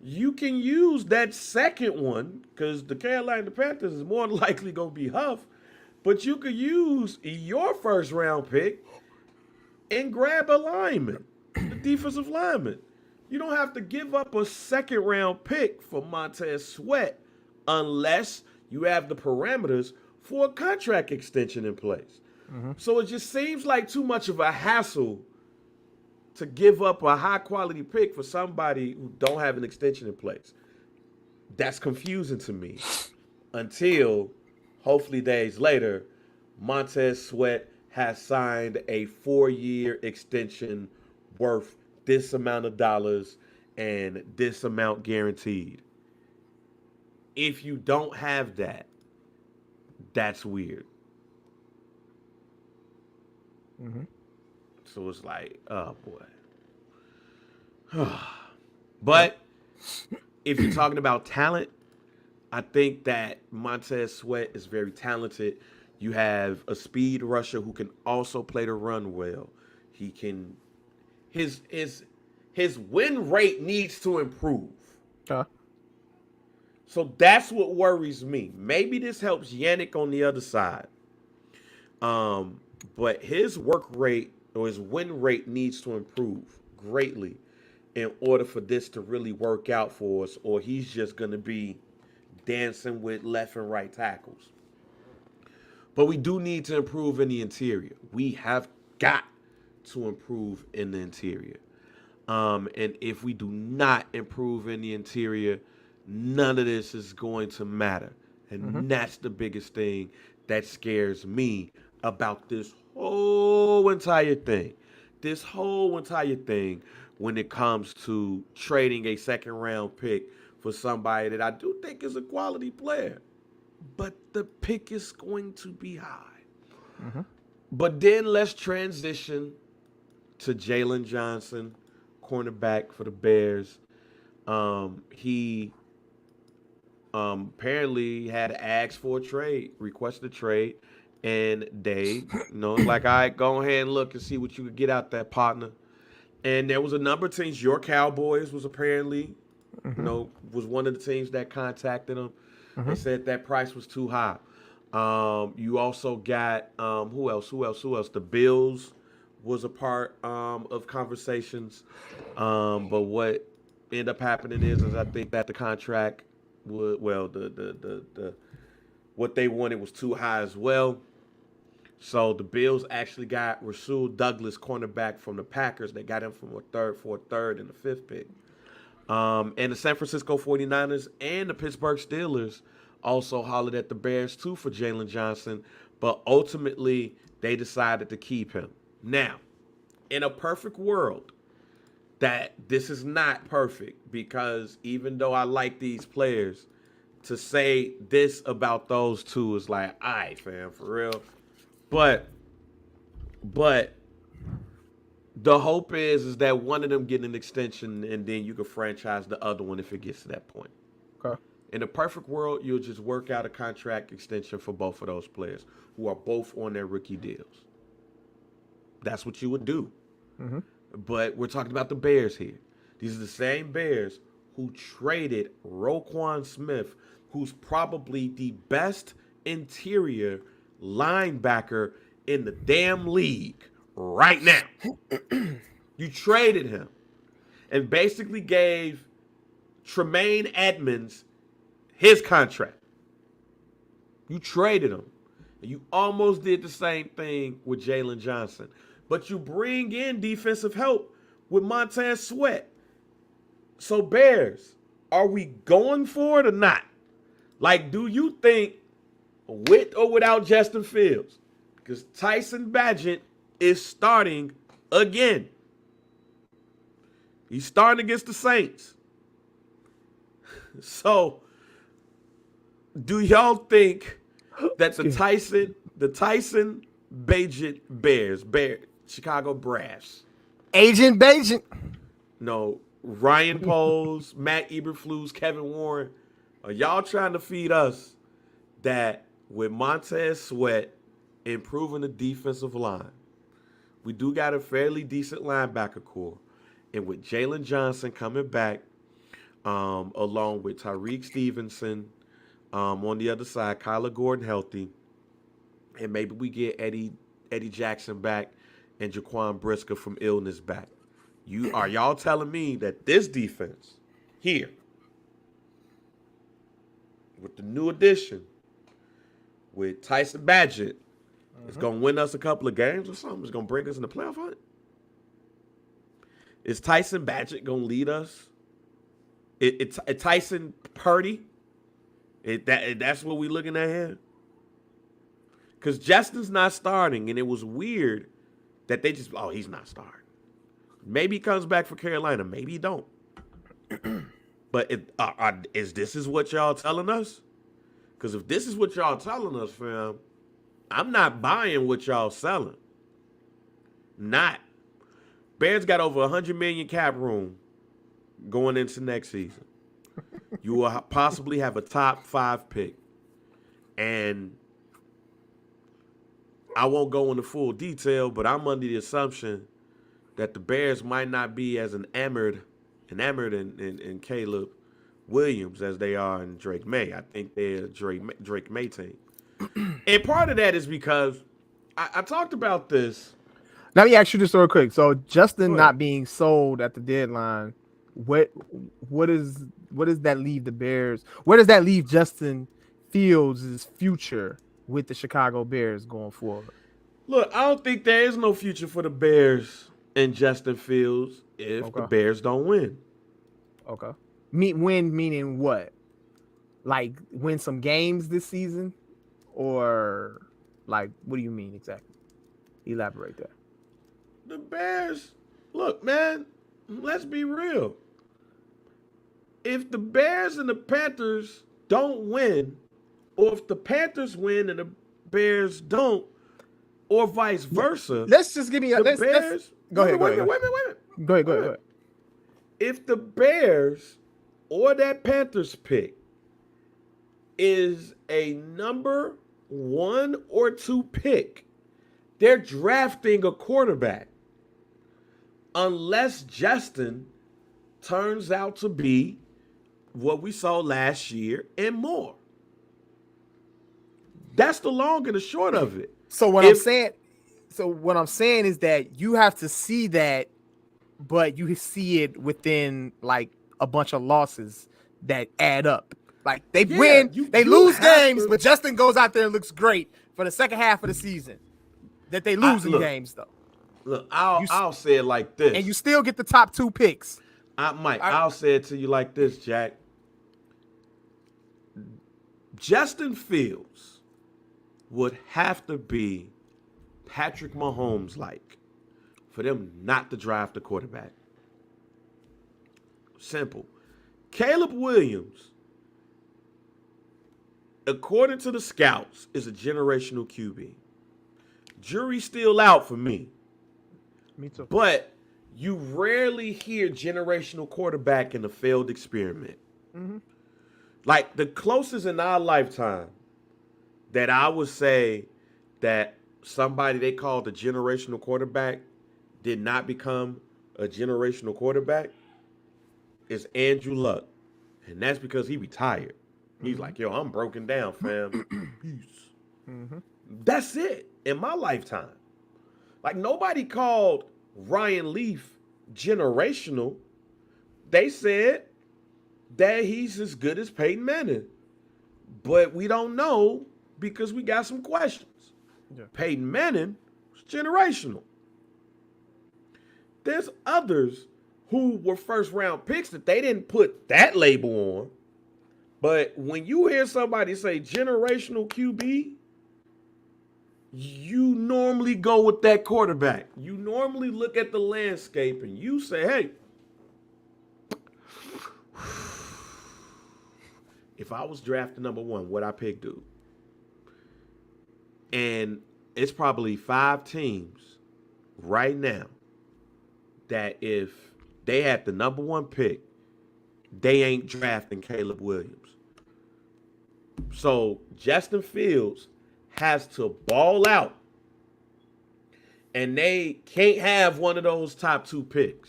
S1: You can use that second one because the Carolina Panthers is more than likely going to be Huff. But you could use your first round pick and grab a lineman, a defensive lineman. You don't have to give up a second round pick for Montez Sweat unless you have the parameters for a contract extension in place.
S2: Mm-hmm.
S1: So it just seems like too much of a hassle to give up a high quality pick for somebody who don't have an extension in place. That's confusing to me until hopefully days later, Montez Sweat has signed a 4-year extension worth this amount of dollars and this amount guaranteed. If you don't have that, that's weird.
S2: Mm-hmm.
S1: So it's like, oh boy. But if you're talking about talent, I think that Montez Sweat is very talented. You have a speed rusher who can also play the run well. He can his win rate needs to improve.
S2: Okay.
S1: So that's what worries me. Maybe this helps Yannick on the other side. Um, but his work rate or his win rate needs to improve greatly in order for this to really work out for us, or he's just going to be dancing with left and right tackles. But we do need to improve in the interior. We have got to improve in the interior. And if we do not improve in the interior, none of this is going to matter. And that's the biggest thing that scares me about this whole entire thing. This whole entire thing when it comes to trading a second round pick for somebody that I do think is a quality player. But the pick is going to be high. But then let's transition to Jalen Johnson, cornerback for the Bears. He apparently had asked for a trade, requested a trade, and they, like, all right, go ahead and look and see what you could get out that partner. And there was a number of teams. Your Cowboys was apparently, was one of the teams that contacted him. They said that price was too high. You also got who else? The Bills was a part of conversations. But what ended up happening is I think that the contract would, well, the what they wanted was too high as well. So the Bills actually got Rasul Douglas, cornerback from the Packers. They got him for a third and a fifth pick. And the San Francisco 49ers and the Pittsburgh Steelers also hollered at the Bears too for Jalen Johnson, but ultimately they decided to keep him. Now, in a perfect world, that this is not perfect, because even though I like these players, to say this about those two is like, all right, fam, for real. But the hope is that one of them get an extension and then you can franchise the other one if it gets to that point.
S2: Okay.
S1: In a perfect world, you'll just work out a contract extension for both of those players who are both on their rookie deals. That's what you would do. But we're talking about the Bears here. These are the same Bears who traded Roquan Smith, who's probably the best interior linebacker in the damn league right now. You traded him and basically gave Tremaine Edmonds his contract. You traded him. And you almost did the same thing with Jalen Johnson. But you bring in defensive help with Montez Sweat. So Bears, are we going for it or not? Like, do you think with or without Justin Fields? Because Tyson Bagent is starting again. He's starting against the Saints. So, do y'all think that the Tyson Bagent Bears, Chicago Brass,
S2: Agent Bagent,
S1: no, Ryan Poles, Matt Eberflus, Kevin Warren, are y'all trying to feed us that with Montez Sweat improving the defensive line, we do got a fairly decent linebacker core, and with Jalen Johnson coming back, along with Tyreek Stevenson on the other side, Kyler Gordon healthy, and maybe we get Eddie Jackson back and Jaquan Brisker from illness back. Are y'all telling me that this defense here, with the new addition, with Tyson Bagent, is going to win us a couple of games or something? Is going to bring us in the playoff hunt? Is Tyson Bagent going to lead us? It's Tyson Purdy? That's what we're looking at here? Because Justin's not starting, and it was weird that they just, he's not starting. Maybe he comes back for Carolina. Maybe he don't. But is this what y'all telling us? Because if this is what y'all telling us, fam, I'm not buying what y'all selling. Not. Bears got over 100 million cap room going into next season. You will possibly have a top 5 pick. And I won't go into full detail, but I'm under the assumption that the Bears might not be as enamored in Caleb Williams as they are in Drake May. I think they're a Drake May team. And part of that is because I talked about this.
S2: Let me ask you this real quick. So Justin
S1: Go
S2: not
S1: ahead.
S2: being sold at the deadline, what does that leave the Bears? Where does that leave Justin Fields' future with the Chicago Bears going forward?
S1: Look, I don't think there is no future for the Bears and Justin Fields if the
S2: Okay.
S1: Bears don't win.
S2: Okay. Win meaning what? Like win some games this season? Or like what do you mean exactly? Elaborate there.
S1: The Bears, look, man, let's be real. If the Bears and the Panthers don't win, or if the Panthers win and the Bears don't, or vice versa,
S2: Let's just give me
S1: the Bears.
S2: go ahead.
S1: Wait a minute.
S2: Go ahead.
S1: If the Bears or that Panthers pick is a number 1 or 2 pick, they're drafting a quarterback. Unless Justin turns out to be what we saw last year and more. That's the long and the short of it.
S2: So what I'm saying is that you have to see that, but you see it within like a bunch of losses that add up. Like they win, they lose games, but Justin goes out there and looks great for the second half of the season. That they lose in games though.
S1: Look, I'll say it like this.
S2: And you still get the top 2 picks.
S1: I'll say it to you like this, Jack. Justin Fields would have to be Patrick Mahomes like for them not to draft a quarterback. Simple. Caleb Williams, according to the scouts, is a generational QB. Jury's still out for me.
S2: Me too.
S1: But you rarely hear generational quarterback in a failed experiment.
S2: Mm-hmm.
S1: Like the closest in our lifetime that I would say that somebody they called a generational quarterback did not become a generational quarterback is Andrew Luck. And that's because he retired. He's like, yo, I'm broken down, fam. Peace.
S2: Mm-hmm.
S1: That's it in my lifetime. Like nobody called Ryan Leaf generational. They said that he's as good as Peyton Manning. But we don't know because we got some questions.
S2: Yeah.
S1: Peyton Manning was generational. There's others who were first round picks that they didn't put that label on. But when you hear somebody say generational QB, you normally go with that quarterback. You normally look at the landscape and you say, hey, if I was drafted number 1, what'd I pick, dude? And it's probably 5 teams right now that if they had the number 1 pick, they ain't drafting Caleb Williams. So Justin Fields has to ball out. And they can't have one of those top 2 picks.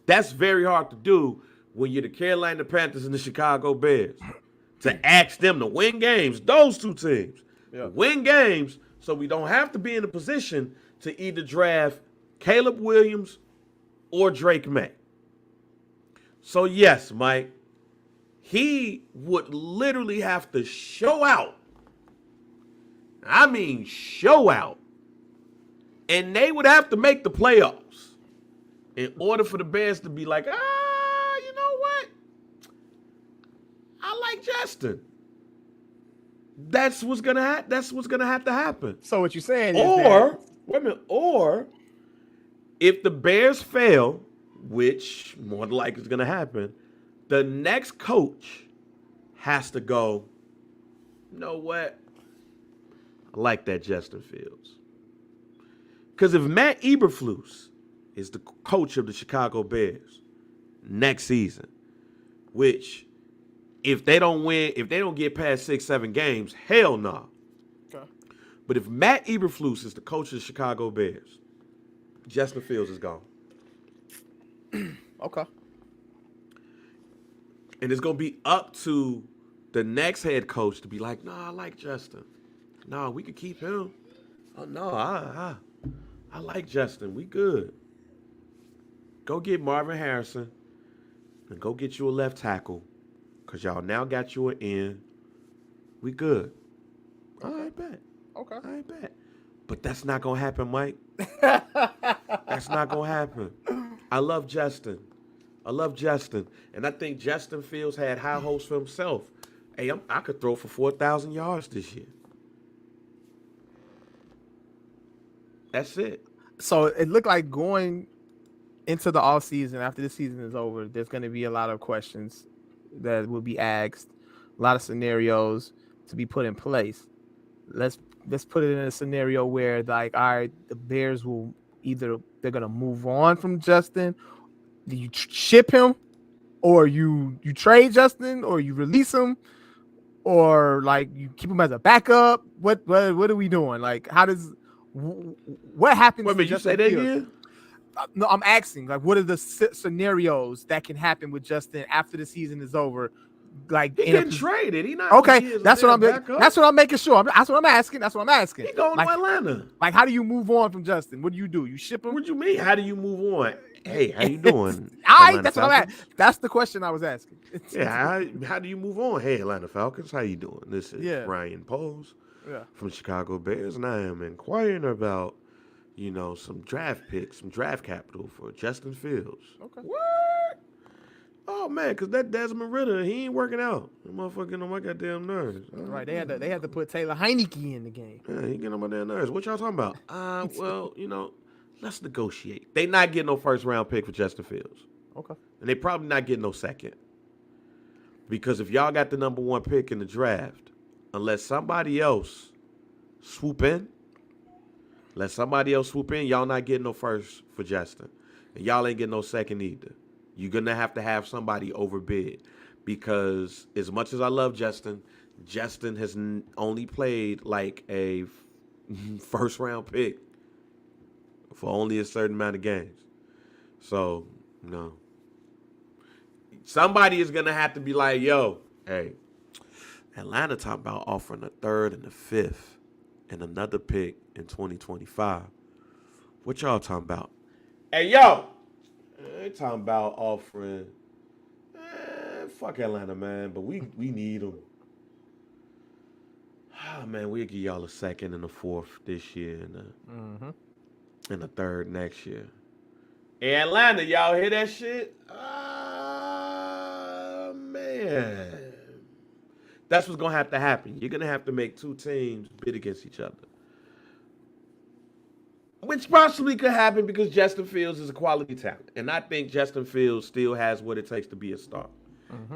S1: That's very hard to do when you're the Carolina Panthers and the Chicago Bears. To ask them to win games, those 2 teams. Yeah. Win games so we don't have to be in a position to either draft Caleb Williams or Drake May. So yes, Mike, he would literally have to show out. I mean show out. And they would have to make the playoffs in order for the Bears to be like, you know what? I like Justin. That's what's gonna have to happen.
S2: So what you're saying is
S1: wait a minute, or if the Bears fail, which more than likely is gonna happen, the next coach has to go, you know what? I like that Justin Fields. Because if Matt Eberflus is the coach of the Chicago Bears next season, which if they don't win, if they don't get past 6-7 games, hell no. Nah.
S2: Okay.
S1: But if Matt Eberflus is the coach of the Chicago Bears, Justin Fields is gone.
S2: Okay.
S1: And it's going to be up to the next head coach to be like, nah, I like Justin. Nah, we could keep him. Oh, no, I like Justin. We good. Go get Marvin Harrison and go get you a left tackle because y'all now got you an end. We good.
S2: Okay.
S1: I ain't bet.
S2: Okay.
S1: I ain't bet. But that's not going to happen, Mike. That's not going to happen. I love Justin. And I think Justin Fields had high hopes for himself. Hey, I could throw for 4,000 yards this year. That's it.
S2: So it looked like going into the off season, after the season is over, there's going to be a lot of questions that will be asked, a lot of scenarios to be put in place. Let's put it in a scenario where, like, all right, the Bears will either they're going to move on from Justin. Do you ship him, or you trade Justin, or you release him, or like you keep him as a backup? What are we doing? Like, what happens?
S1: Wait a minute, you say that again?
S2: No, I'm asking, like, what are the scenarios that can happen with Justin after the season is over? Like,
S1: he getting traded. He not
S2: okay. That's what I'm making sure. That's what I'm asking.
S1: He going to Atlanta.
S2: Like, how do you move on from Justin? What do? You ship him?
S1: What do you mean? How do you move on? Hey, how you doing?
S2: That's what I'm asking. That's the question I was asking.
S1: Yeah, how do you move on? Hey, Atlanta Falcons, how you doing? This is Ryan Poles from Chicago Bears, and I am inquiring about, some draft picks, some draft capital for Justin Fields.
S2: Okay.
S1: What? Oh man, because that Desmond Ridder, he ain't working out. That motherfucking on my goddamn nerves.
S2: Right, they had to put Taylor Heineke in the game.
S1: Yeah, he getting on my damn nerves. What y'all talking about? Well, let's negotiate. They not getting no first round pick for Justin Fields.
S2: Okay.
S1: And they probably not getting no second. Because if y'all got the number 1 pick in the draft, unless somebody else swoop in, y'all not getting no first for Justin. And y'all ain't getting no second either. You're going to have somebody overbid. Because as much as I love Justin has only played like a first round pick for only a certain amount of games. So, no. Somebody is going to have to be like, yo, hey, Atlanta talking about offering a 3rd and a 5th and another pick in 2025. What y'all talking about? Hey, yo, they talking about offering, fuck Atlanta, man, but we need them. Oh, man, we'll give y'all a 2nd and a 4th this year and a 3rd next year. Hey, Atlanta, y'all hear that shit? Man. That's what's going to have to happen. You're going to have to make 2 teams bid against each other. Which possibly could happen because Justin Fields is a quality talent. And I think Justin Fields still has what it takes to be a star.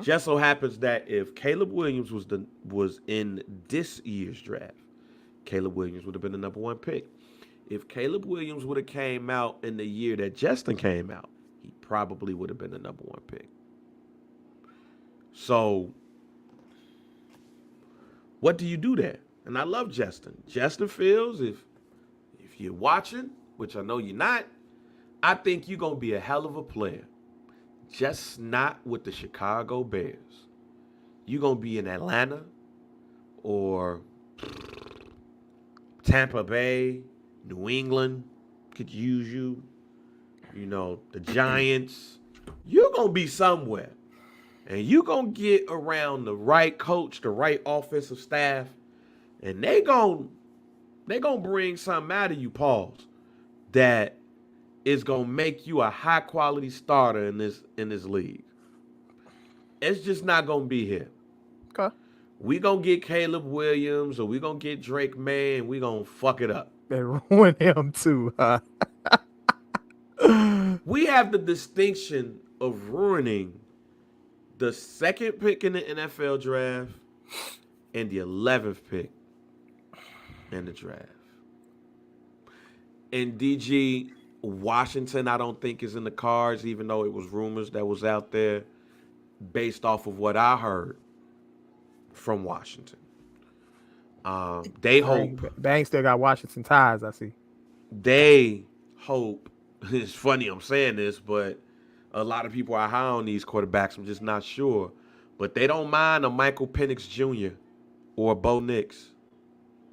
S1: Just so happens that if Caleb Williams was in this year's draft, Caleb Williams would have been the number 1 pick. If Caleb Williams would have came out in the year that Justin came out, he probably would have been the number 1 pick. So, what do you do there? And I love Justin. Justin Fields, if you're watching, which I know you're not, I think you're going to be a hell of a player. Just not with the Chicago Bears. You're going to be in Atlanta or Tampa Bay, New England could use you. The Giants. You're going to be somewhere. And you're going to get around the right coach, the right offensive staff, and they going to bring something out of you, Pauls, that is going to make you a high-quality starter in this league. It's just not going to be here.
S2: Okay.
S1: We going to get Caleb Williams or we going to get Drake May, and we going to fuck it up.
S2: They ruin him too, huh?
S1: We have the distinction of ruining the 2nd pick in the NFL draft and the 11th pick in the draft. And DG, Washington, I don't think is in the cards, even though it was rumors that was out there based off of what I heard from Washington. They hope.
S2: Bang still got Washington ties, I see.
S1: They hope. It's funny I'm saying this, but a lot of people are high on these quarterbacks. I'm just not sure. But they don't mind a Michael Penix Jr. or a Bo Nix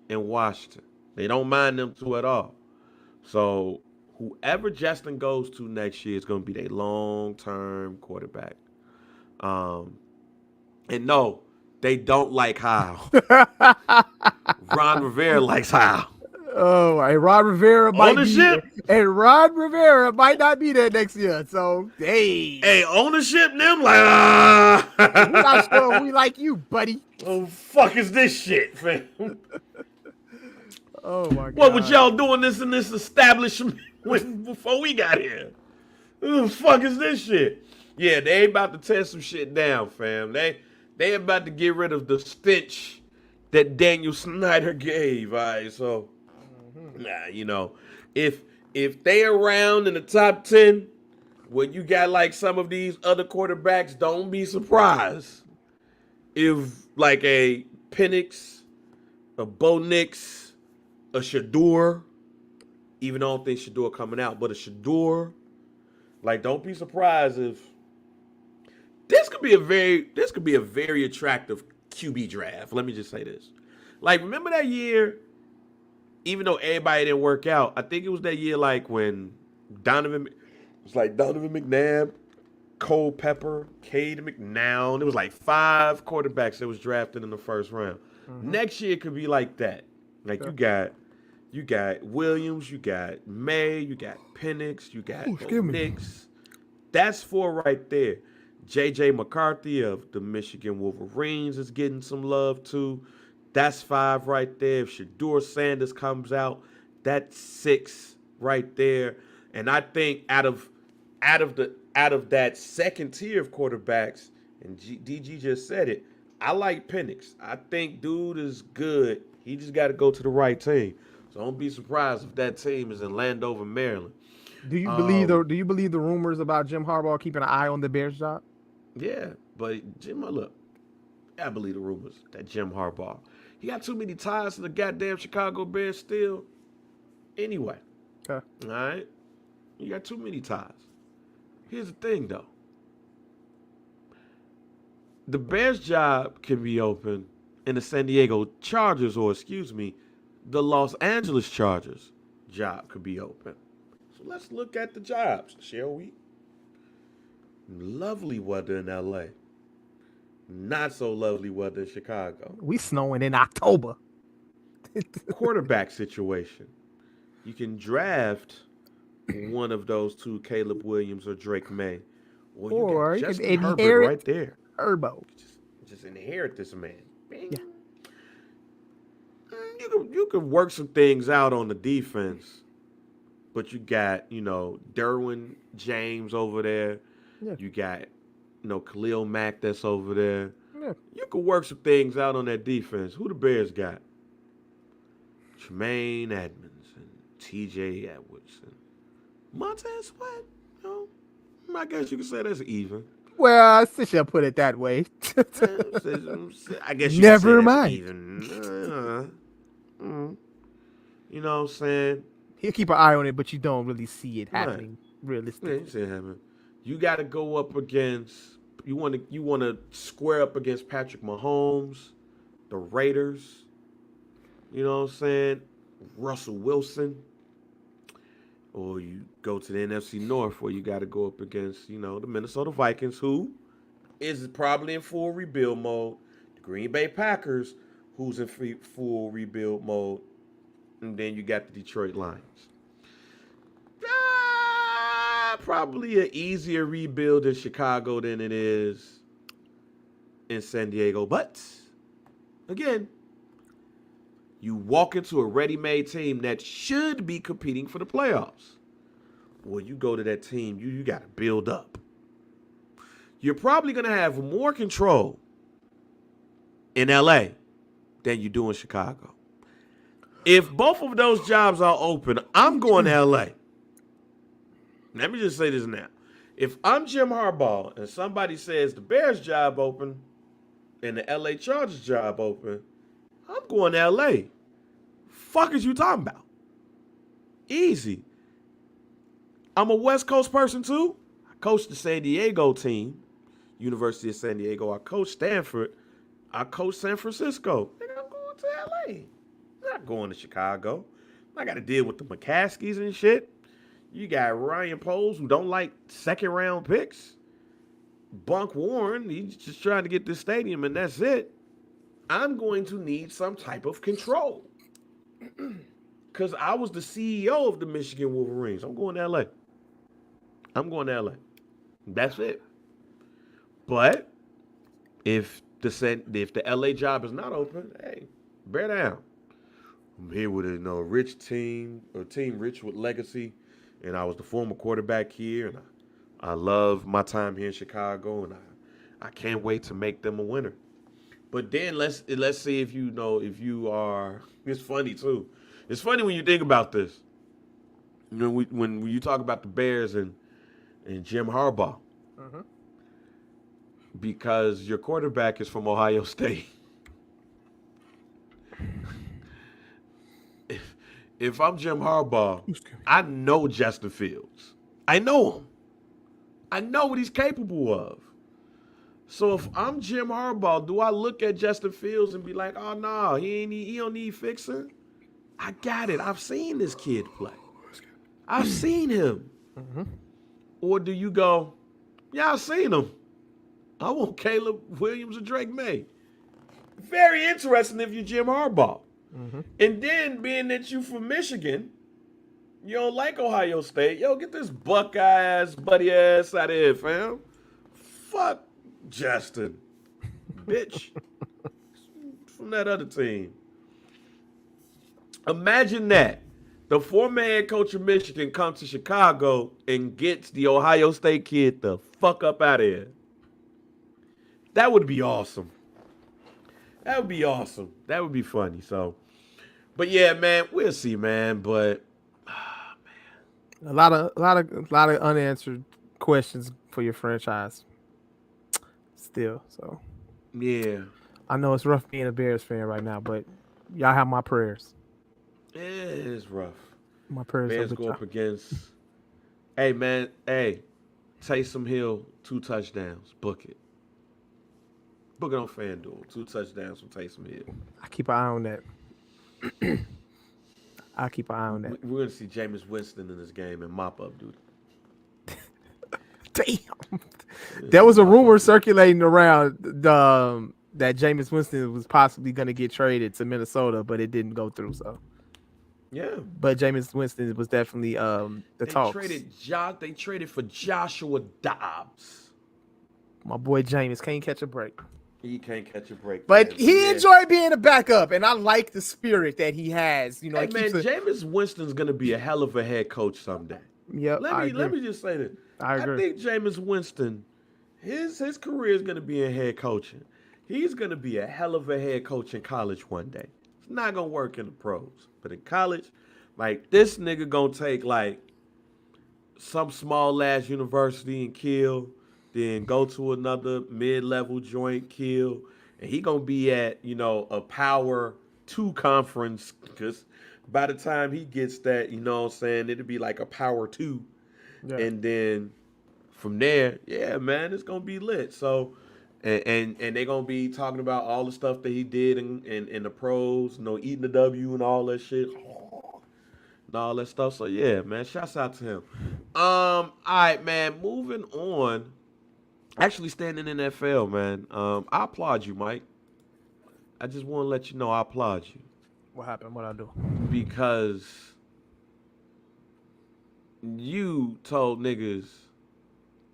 S1: in Washington. They don't mind them two at all. So whoever Justin goes to next year is going to be their long-term quarterback. And no, they don't like Hyle. Ron Rivera likes Hyle.
S2: Oh, and Rod Rivera might not be there next year. So
S1: hey, ownership them like
S2: we're not sure we like you, buddy.
S1: Oh, fuck is this shit, fam?
S2: Oh my god.
S1: What was y'all doing this in this establishment before we got here? Who the fuck is this shit? Yeah, they about to tear some shit down, fam. They about to get rid of the stench that Daniel Snyder gave. All right, so if they around in the top 10, when you got like some of these other quarterbacks, don't be surprised if like a Penix, a Bo Nix, a Shador, even though I don't think Shador coming out, but a Shador, like don't be surprised if this could be a very attractive QB draft. Let me just say this. Like, remember that year, even though everybody didn't work out, I think it was that year like when Donovan McNabb, Cole Pepper, Cade McNown. It was like 5 quarterbacks that was drafted in the first round. Mm-hmm. Next year could be like that. Like you got Williams, you got May, you got Penix, you got Nix. That's 4 right there. J.J. McCarthy of the Michigan Wolverines is getting some love too. That's 5 right there. If Shador Sanders comes out, that's 6 right there. And I think out of that second tier of quarterbacks, and DG just said it, I like Penix. I think dude is good. He just got to go to the right team. So don't be surprised if that team is in Landover, Maryland.
S2: Do you believe the rumors about Jim Harbaugh keeping an eye on the Bears job?
S1: Yeah, but I believe the rumors that Jim Harbaugh, he got too many ties to the goddamn Chicago Bears still. Anyway,
S2: okay.
S1: All right, you got too many ties. Here's the thing, though. The Bears job can be open in the San Diego Chargers, or the Los Angeles Chargers job could be open. So let's look at the jobs, shall we? Lovely weather in LA. Not so lovely weather in Chicago.
S2: We snowing in October.
S1: Quarterback situation. You can draft one of those two, Caleb Williams or Drake May.
S2: Or you can
S1: inherit
S2: Herbert
S1: right there.
S2: Herbo.
S1: Just inherit this man. Bing.
S2: Yeah.
S1: You can work some things out on the defense, but you got, Derwin James over there.
S2: Yeah.
S1: You got, Khalil Mack that's over there.
S2: Yeah.
S1: You can work some things out on that defense. Who the Bears got? Tremaine Edmonds and T.J. Edwards and Montez Sweat. I guess you could say that's even.
S2: Well, since you put it that way.
S1: I guess you
S2: never
S1: could say
S2: mind.
S1: Even. You know what I'm saying?
S2: He'll keep an eye on it, but you don't really see it happening realistically.
S1: Yeah, you see it happening. You got to go up against. You want to square up against Patrick Mahomes, the Raiders. You know what I'm saying? Russell Wilson. Or you go to the NFC North, where you got to go up against, the Minnesota Vikings, who is probably in full rebuild mode. The Green Bay Packers, who's in full rebuild mode. And then you got the Detroit Lions. Probably an easier rebuild in Chicago than it is in San Diego. But, again, you walk into a ready-made team that should be competing for the playoffs. Well, you go to that team, you got to build up. You're probably going to have more control in LA than you do in Chicago. If both of those jobs are open, I'm going to LA. Let me just say this now. If I'm Jim Harbaugh and somebody says the Bears job open and the LA Chargers job open, I'm going to LA. Fuck is you talking about? Easy. I'm a West Coast person too. I coached the San Diego team, University of San Diego. I coached Stanford. I coached San Francisco. Nigga, I'm going to LA. I'm not going to Chicago. I got to deal with the McCaskies and shit. You got Ryan Poles who don't like second round picks. Bunk Warren, he's just trying to get this stadium and that's it. I'm going to need some type of control. Because I was the CEO of the Michigan Wolverines. I'm going to LA. I'm going to LA. That's it. But if the LA job is not open, hey, bear down. I'm here with a rich team, a team rich with legacy, and I was the former quarterback here, and I love my time here in Chicago, and I can't wait to make them a winner. But then let's see if you are. It's funny too. It's funny when you think about this. When you talk about the Bears and Jim Harbaugh, because your quarterback is from Ohio State. If I'm Jim Harbaugh, I know Justin Fields. I know him. I know what he's capable of. So if I'm Jim Harbaugh, do I look at Justin Fields and be like, oh no, he don't need fixing? I got it. I've seen this kid play. I've seen him. Or do you go, yeah, I've seen him. I want Caleb Williams or Drake May. Very interesting if you're Jim Harbaugh. And then being that you from Michigan, you don't like Ohio State, yo, get this Buckeye ass, buddy ass out of here, fam. Fuck Justin, bitch. From that other team. Imagine that. The former head coach of Michigan comes to Chicago and gets the Ohio State kid the fuck up out of here. That would be awesome. That would be awesome. That would be funny. So, but yeah, man, we'll see, man. But
S2: man, a lot of unanswered questions for your franchise. Still, so
S1: yeah,
S2: I know it's rough being a Bears fan right now, but y'all have my prayers.
S1: It is rough.
S2: My prayers.
S1: Bears go up against. Hey man, Taysom Hill 2 touchdowns. Book it. Book it on FanDuel. 2 touchdowns from Taysom Hill.
S2: I keep an eye on that.
S1: We're gonna see Jameis Winston in this game and mop up duty.
S2: Damn. There was a rumor circulating around that Jameis Winston was possibly going to get traded to Minnesota, but it didn't go through. So,
S1: yeah.
S2: But Jameis Winston was definitely the talks.
S1: They traded for Joshua Dobbs.
S2: My boy Jameis can't catch a break.
S1: He can't catch a break,
S2: but man. He enjoyed being a backup, and I like the spirit that he has. You know,
S1: hey, man, Jameis Winston's going to be a hell of a head coach someday.
S2: Yep.
S1: Let me just say this.
S2: I agree.
S1: I think Jameis Winston, his career is going to be in head coaching. He's going to be a hell of a head coach in college one day. It's not going to work in the pros. But in college, like, this nigga going to take, like, some small-ass university and kill, then go to another mid-level joint, kill, and he going to be at, a Power 2 conference, because by the time he gets that, you know what I'm saying, it'll be like a Power 2. Yeah. And then from there, yeah, man, it's going to be lit. So, and they're going to be talking about all the stuff that he did in the pros, eating the W and all that shit. And all that stuff. So, yeah, man, shouts out to him. All right, man, moving on. Actually staying in the NFL, man. I applaud you, Mike. I just want to let you know I applaud you.
S2: What happened? What'd I do?
S1: Because you told niggas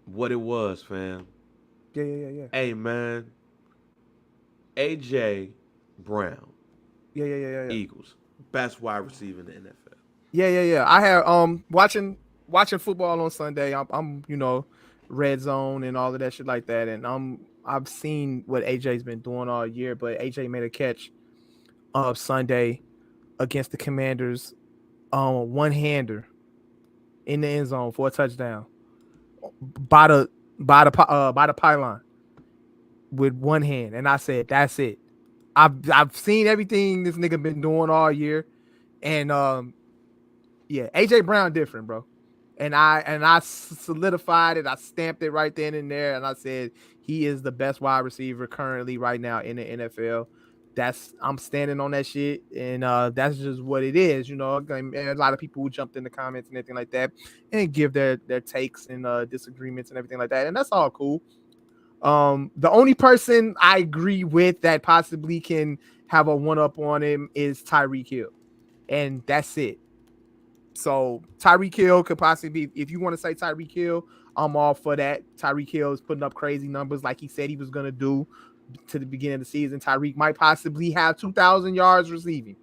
S1: what it was, fam.
S2: Yeah.
S1: Hey, man. A.J. Brown.
S2: Yeah.
S1: Eagles. Best wide receiver in the NFL.
S2: Yeah. I had watching football on Sunday. I'm red zone and all of that shit like that, and I've seen what AJ's been doing all year, but AJ made a catch Sunday against the Commanders, one-hander in the end zone for a touchdown by the pylon with one hand, and I said, "That's it." I've seen everything this nigga been doing all year, and yeah, AJ Brown different, bro. And I solidified it. I stamped it right then and there, and I said he is the best wide receiver currently right now in the NFL. I'm standing on that shit, and that's just what it is, you know. And a lot of people who jumped in the comments and anything like that, and give their takes and disagreements and everything like that, and that's all cool. The only person I agree with that possibly can have a one up on him is Tyreek Hill, and that's it. So Tyreek Hill could possibly be, if you want to say Tyreek Hill, I'm all for that. Tyreek Hill is putting up crazy numbers like he said he was going to do to the beginning of the season. Tyreek might possibly have 2,000 yards receiving.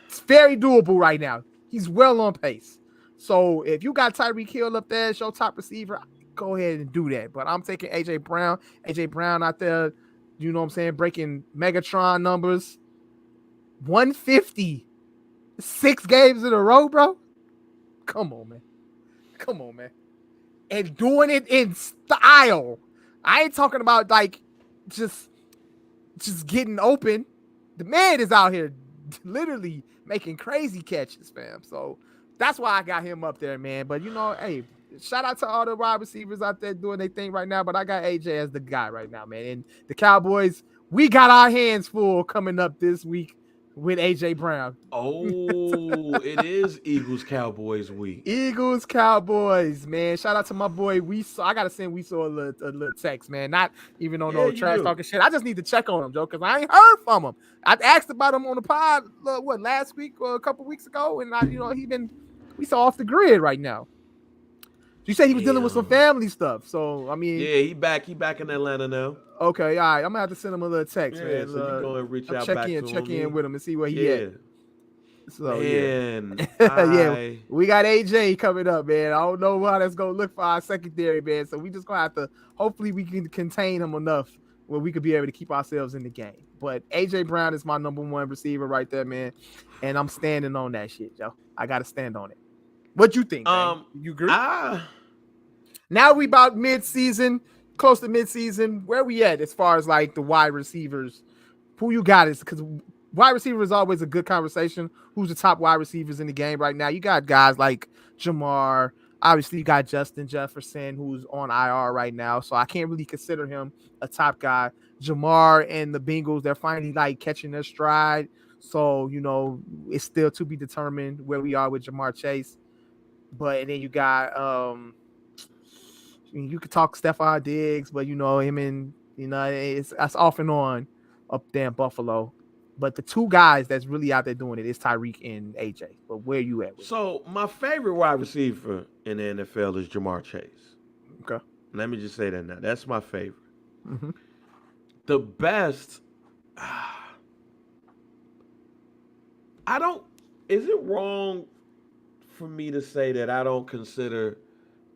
S2: It's very doable right now. He's well on pace. So if you got Tyreek Hill up there as your top receiver, go ahead and do that. But I'm taking AJ Brown. AJ Brown out there, you know what I'm saying, breaking Megatron numbers. 150. 6 games in a row, bro. Come on, man. And doing it in style. I ain't talking about like just getting open. The man is out here literally making crazy catches, fam. So that's why I got him up there, man. But you know, hey, shout out to all the wide receivers out there doing their thing right now. But I got AJ as the guy right now, man. And the Cowboys, we got our hands full coming up this week with AJ Brown.
S1: Oh, it is Eagles Cowboys week.
S2: Eagles Cowboys, man. Shout out to my boy. I gotta send a little text, man. Not even on no trash talking shit. I just need to check on him, Joe, because I ain't heard from him. I asked about him on the pod last week or a couple weeks ago, and we saw off the grid right now. You said he was dealing with some family stuff, so I mean,
S1: yeah, he back in Atlanta now.
S2: Okay, all right. I'm gonna have to send him a little text, man.
S1: So you go and reach out
S2: check
S1: back
S2: in,
S1: to
S2: check
S1: him.
S2: in with him and see where he at. So
S1: man,
S2: yeah, we got AJ coming up, man. I don't know how that's gonna look for our secondary, man. So we just gonna have to. Hopefully, we can contain him enough where we could be able to keep ourselves in the game. But AJ Brown is my number one receiver right there, man, and I'm standing on that shit, Joe. I gotta stand on it. What you think? Man? You agree? Now we about mid-season, close to mid-season. Where we at as far as like the wide receivers? Who you got? Is because wide receiver is always a good conversation. Who's the top wide receivers in the game right now? You got guys like Jamar. Obviously, you got Justin Jefferson, who's on IR right now. So I can't really consider him a top guy. Jamar and the Bengals, they're finally like catching their stride. So, you know, it's still to be determined where we are with Jamar Chase. But and then you got you could talk Stephon Diggs, but you know him and that's off and on up there in Buffalo. But the two guys that's really out there doing it is Tyreek and AJ. But where you at?
S1: So my favorite wide receiver in the NFL is Jamar Chase.
S2: Okay.
S1: Let me just say that now. That's my favorite.
S2: Mm-hmm.
S1: The best. Is it wrong for me to say that I don't consider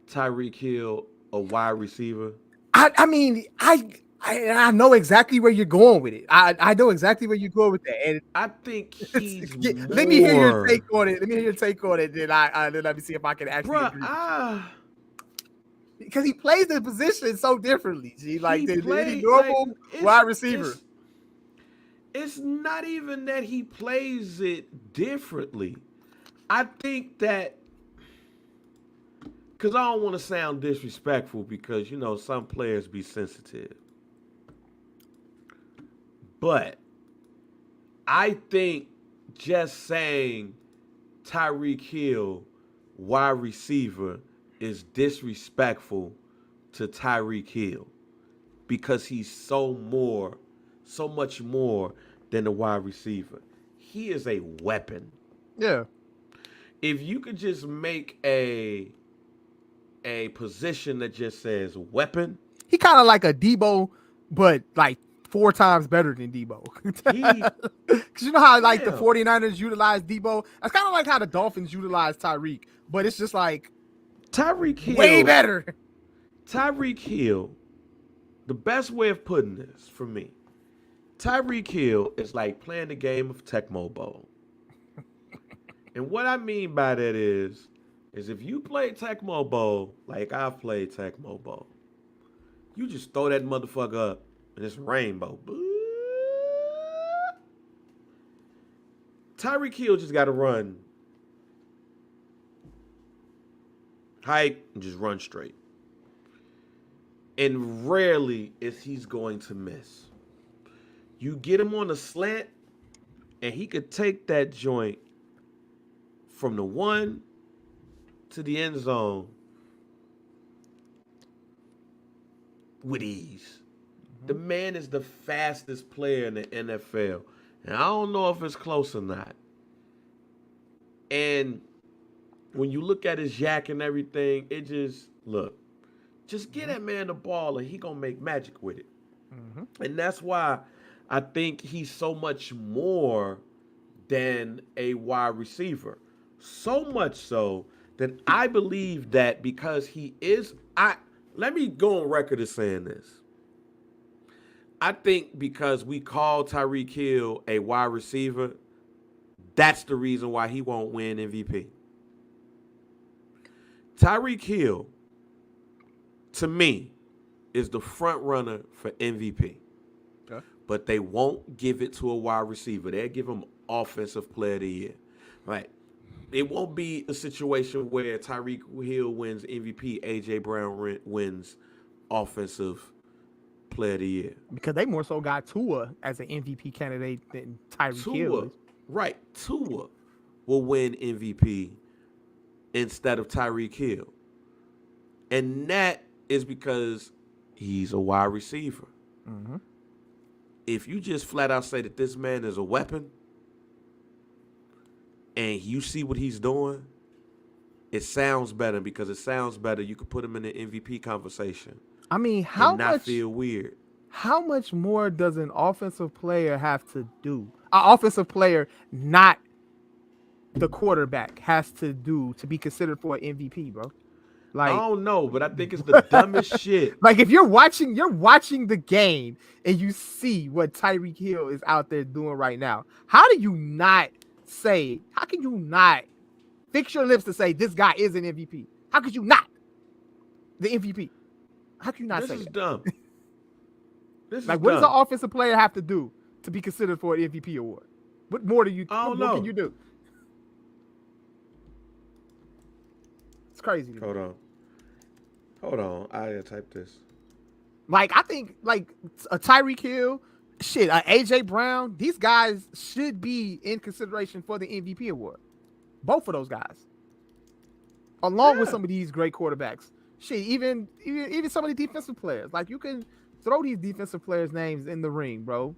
S1: Tyreek Hill a wide receiver?
S2: I mean, I know exactly where you're going with it. I know exactly where you're going with that. And
S1: I think he's
S2: let me hear your take on it. Then let me see if I can actually agree. Because he plays the position so differently. Any normal wide receiver.
S1: It's not even that he plays it differently. I think that, because I don't want to sound disrespectful, because, you know, some players be sensitive. But I think just saying Tyreek Hill, wide receiver, is disrespectful to Tyreek Hill, because he's so much more than a wide receiver. He is a weapon.
S2: Yeah.
S1: If you could just make a position that just says weapon.
S2: He kind of like a Debo, but like 4 times better than Debo. Because you know how like the 49ers utilize Debo? That's kind of like how the Dolphins utilize Tyreek. But it's just like
S1: Tyreek Hill.
S2: Way better.
S1: Tyreek Hill, the best way of putting this for me, Tyreek Hill is like playing the game of Tecmo Bowl. And what I mean by that is is if you play Tecmo Bowl like I've played Tecmo Bowl, you just throw that motherfucker up and it's rainbow. Tyreek Hill just got to run height and just run straight. And rarely is he's going to miss. You get him on a slant, and he could take that joint from the 1 to the end zone with ease. The man is the fastest player in the NFL. And I don't know if it's close or not. And when you look at his yak and everything, it just get that man the ball and he gonna make magic with it. And that's why I think he's so much more than a wide receiver. So much so that I believe that because he is, let me go on record as saying this. I think because we call Tyreek Hill a wide receiver, that's the reason why he won't win MVP. Tyreek Hill, to me, is the front runner for MVP. Okay. But they won't give it to a wide receiver. They'll give him Offensive Player of the Year. Right? It won't be a situation where Tyreek Hill wins MVP, A.J. Brown wins Offensive Player of the Year.
S2: Because they more so got Tua as an MVP candidate than Tyreek Hill.
S1: Right. Tua will win MVP instead of Tyreek Hill. And that is because he's a wide receiver. If you just flat out say that this man is a weapon and you see what he's doing, it sounds better because it sounds better. You could put him in the MVP conversation.
S2: I mean, how
S1: not
S2: much
S1: feel weird?
S2: How much more does an offensive player have to do? An offensive player, not the quarterback, has to do to be considered for an MVP, bro. Like,
S1: I don't know, but I think it's the dumbest shit.
S2: Like if you're watching the game and you see what Tyreek Hill is out there doing right now, how can you not fix your lips to say this guy is an MVP? How could you not? The MVP. How can you not say that?
S1: This is dumb.
S2: What does an offensive player have to do to be considered for an MVP award? What more do you? What more can you do? It's crazy.
S1: Hold on. I gotta type this.
S2: Like I think a Tyreek Hill, a AJ Brown, these guys should be in consideration for the MVP award. Both of those guys, along with some of these great quarterbacks. Even some of the defensive players. Like you can throw these defensive players' names in the ring, bro.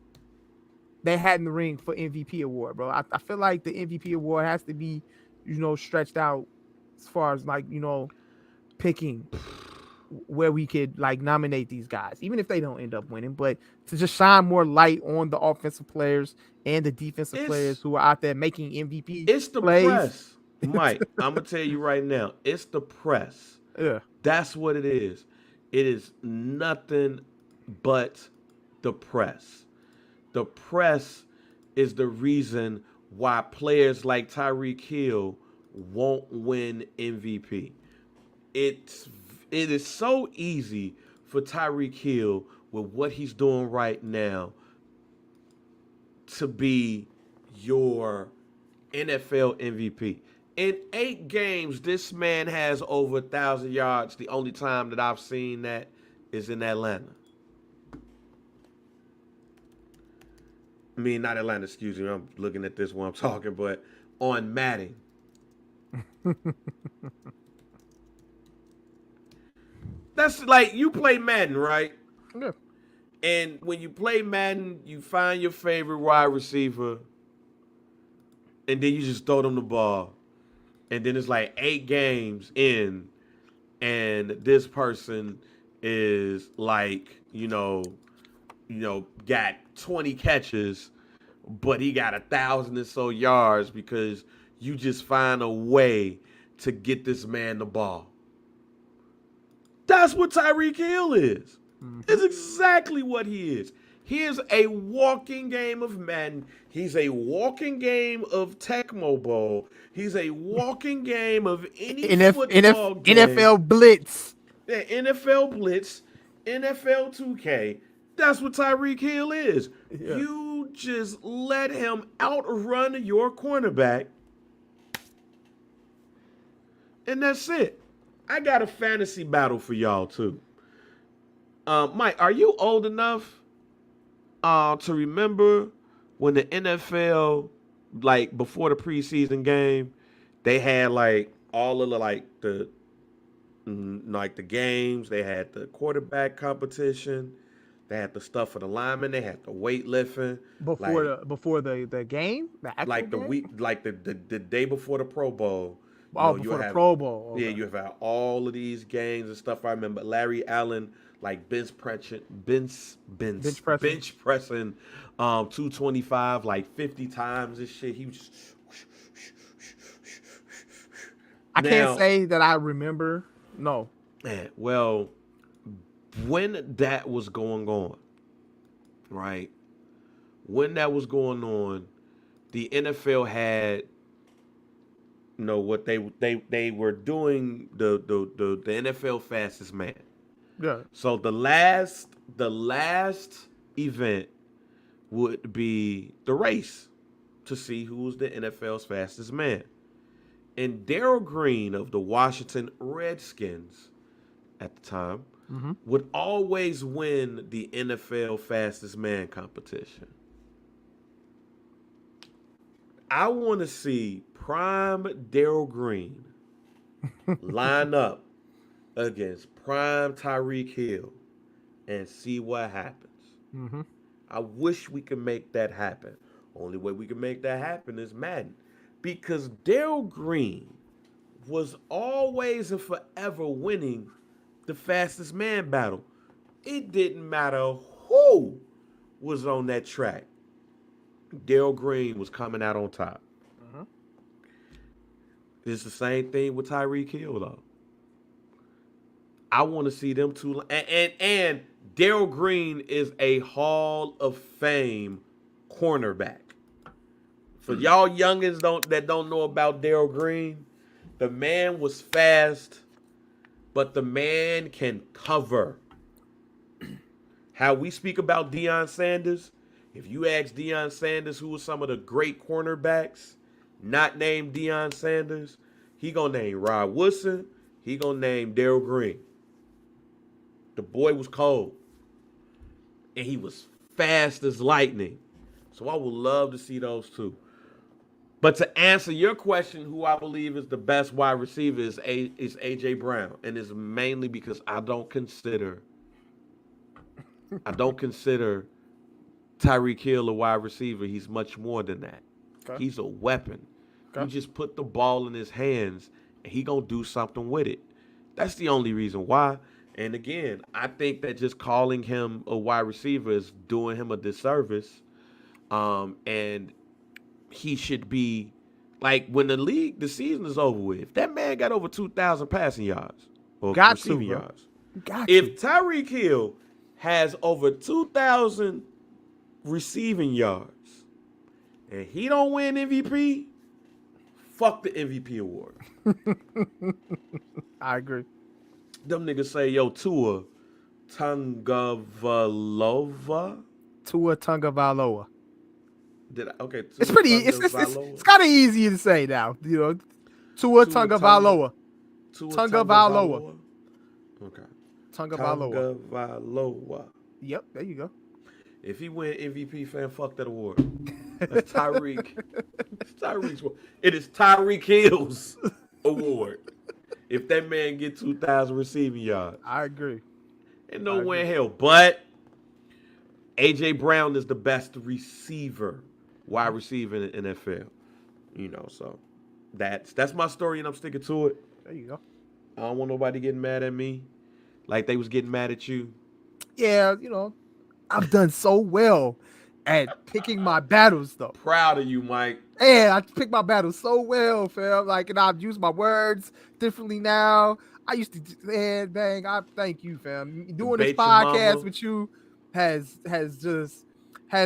S2: They had in the ring for MVP award, bro. I feel like the MVP award has to be, stretched out as far as picking where we could nominate these guys, even if they don't end up winning, but to just shine more light on the offensive players and the defensive players who are out there making MVP.
S1: It's the press, Mike. I'm gonna tell you right now, it's the press.
S2: Yeah,
S1: that's what it is. It is nothing but the press. The press is the reason why players like Tyreek Hill won't win MVP. It is so easy for Tyreek Hill with what he's doing right now to be your NFL MVP. In 8 games, this man has over 1,000 yards. The only time that I've seen that is in Atlanta. I mean, not Atlanta, excuse me. I'm looking at this while I'm talking, but on Madden. That's like you play Madden, right?
S2: Yeah.
S1: And when you play Madden, you find your favorite wide receiver, and then you just throw them the ball. And then it's like 8 games in, and this person is like, got 20 catches, but he got 1,000 or so yards because you just find a way to get this man the ball. That's what Tyreek Hill is. It's exactly what he is. He is a walking game of Madden. He's a walking game of Tecmo Bowl. He's a walking game of any football game.
S2: NFL Blitz.
S1: Yeah, NFL Blitz, NFL 2K. That's what Tyreek Hill is.
S2: Yeah.
S1: You just let him outrun your cornerback, and that's it. I got a fantasy battle for y'all too. Mike, are you old enough to remember when the NFL, like before the preseason game, they had like all of the like the games, they had the quarterback competition, they had the stuff for the linemen, they had the weightlifting
S2: Before the game, the actual
S1: like the
S2: game?
S1: week, like the day before the Pro Bowl.
S2: Before the Pro Bowl. Okay.
S1: Yeah, you have had all of these games and stuff. I remember Larry Allen like bench pressing, bench pressing, 225 like 50 times. This shit, he was just.
S2: I can't say that I remember. No.
S1: Man, well, when that was going on, right? When that was going on, the NFL had, what they were doing the NFL fastest man.
S2: Yeah.
S1: So the last event would be the race to see who was the NFL's fastest man. And Darryl Green of the Washington Redskins at the time would always win the NFL fastest man competition. I want to see prime Darryl Green line up against prime Tyreek Hill and see what happens.
S2: Mm-hmm.
S1: I wish we could make that happen. Only way we can make that happen is Madden. Because Darryl Green was always and forever winning the fastest man battle. It didn't matter who was on that track. Darryl Green was coming out on top.
S2: Uh-huh.
S1: It's the same thing with Tyreek Hill, though. I want to see them two. And Darryl Green is a Hall of Fame cornerback. For y'all youngins that don't know about Darryl Green, the man was fast, but the man can cover. How we speak about Deion Sanders, if you ask Deion Sanders who was some of the great cornerbacks, not named Deion Sanders, he gonna name Rod Woodson, he gonna name Darryl Green. The boy was cold. And he was fast as lightning. So I would love to see those two. But to answer your question, who I believe is the best wide receiver is A.J. Brown. And it's mainly because I don't consider Tyreek Hill a wide receiver. He's much more than that. Okay. He's a weapon. Okay. You just put the ball in his hands and he gonna do something with it. That's the only reason why. And again, I think that just calling him a wide receiver is doing him a disservice. And he should be, like, when the season is over with, if that man got over 2,000 passing yards or receiving yards, if Tyreek Hill has over 2,000 receiving yards and he don't win MVP, fuck the MVP award.
S2: I agree.
S1: Them niggas say, yo, Tua Tagovailoa. Okay.
S2: It's pretty. It's kind of easy to say now. You know, Tua Tagovailoa. Tagovailoa.
S1: Okay.
S2: Tagovailoa. Yep, there you go.
S1: If he win MVP, fan, fuck that award. That's Tyreek. It's Tyreek's award. It is Tyreek Hill's award. If that man get 2,000 receiving yards.
S2: I agree.
S1: Ain't no way in hell. But A.J. Brown is the best receiver, wide receiver in the NFL. You know, so that's my story and I'm sticking to it.
S2: There you go.
S1: I don't want nobody getting mad at me like they was getting mad at you.
S2: Yeah, you know, I've done so well at picking my battles, though.
S1: Proud of you, Mike.
S2: Yeah, I pick my battles so well, fam. Like, and I've used my words differently now. I used to, man, dang, I thank you, fam. Doing this podcast with you, has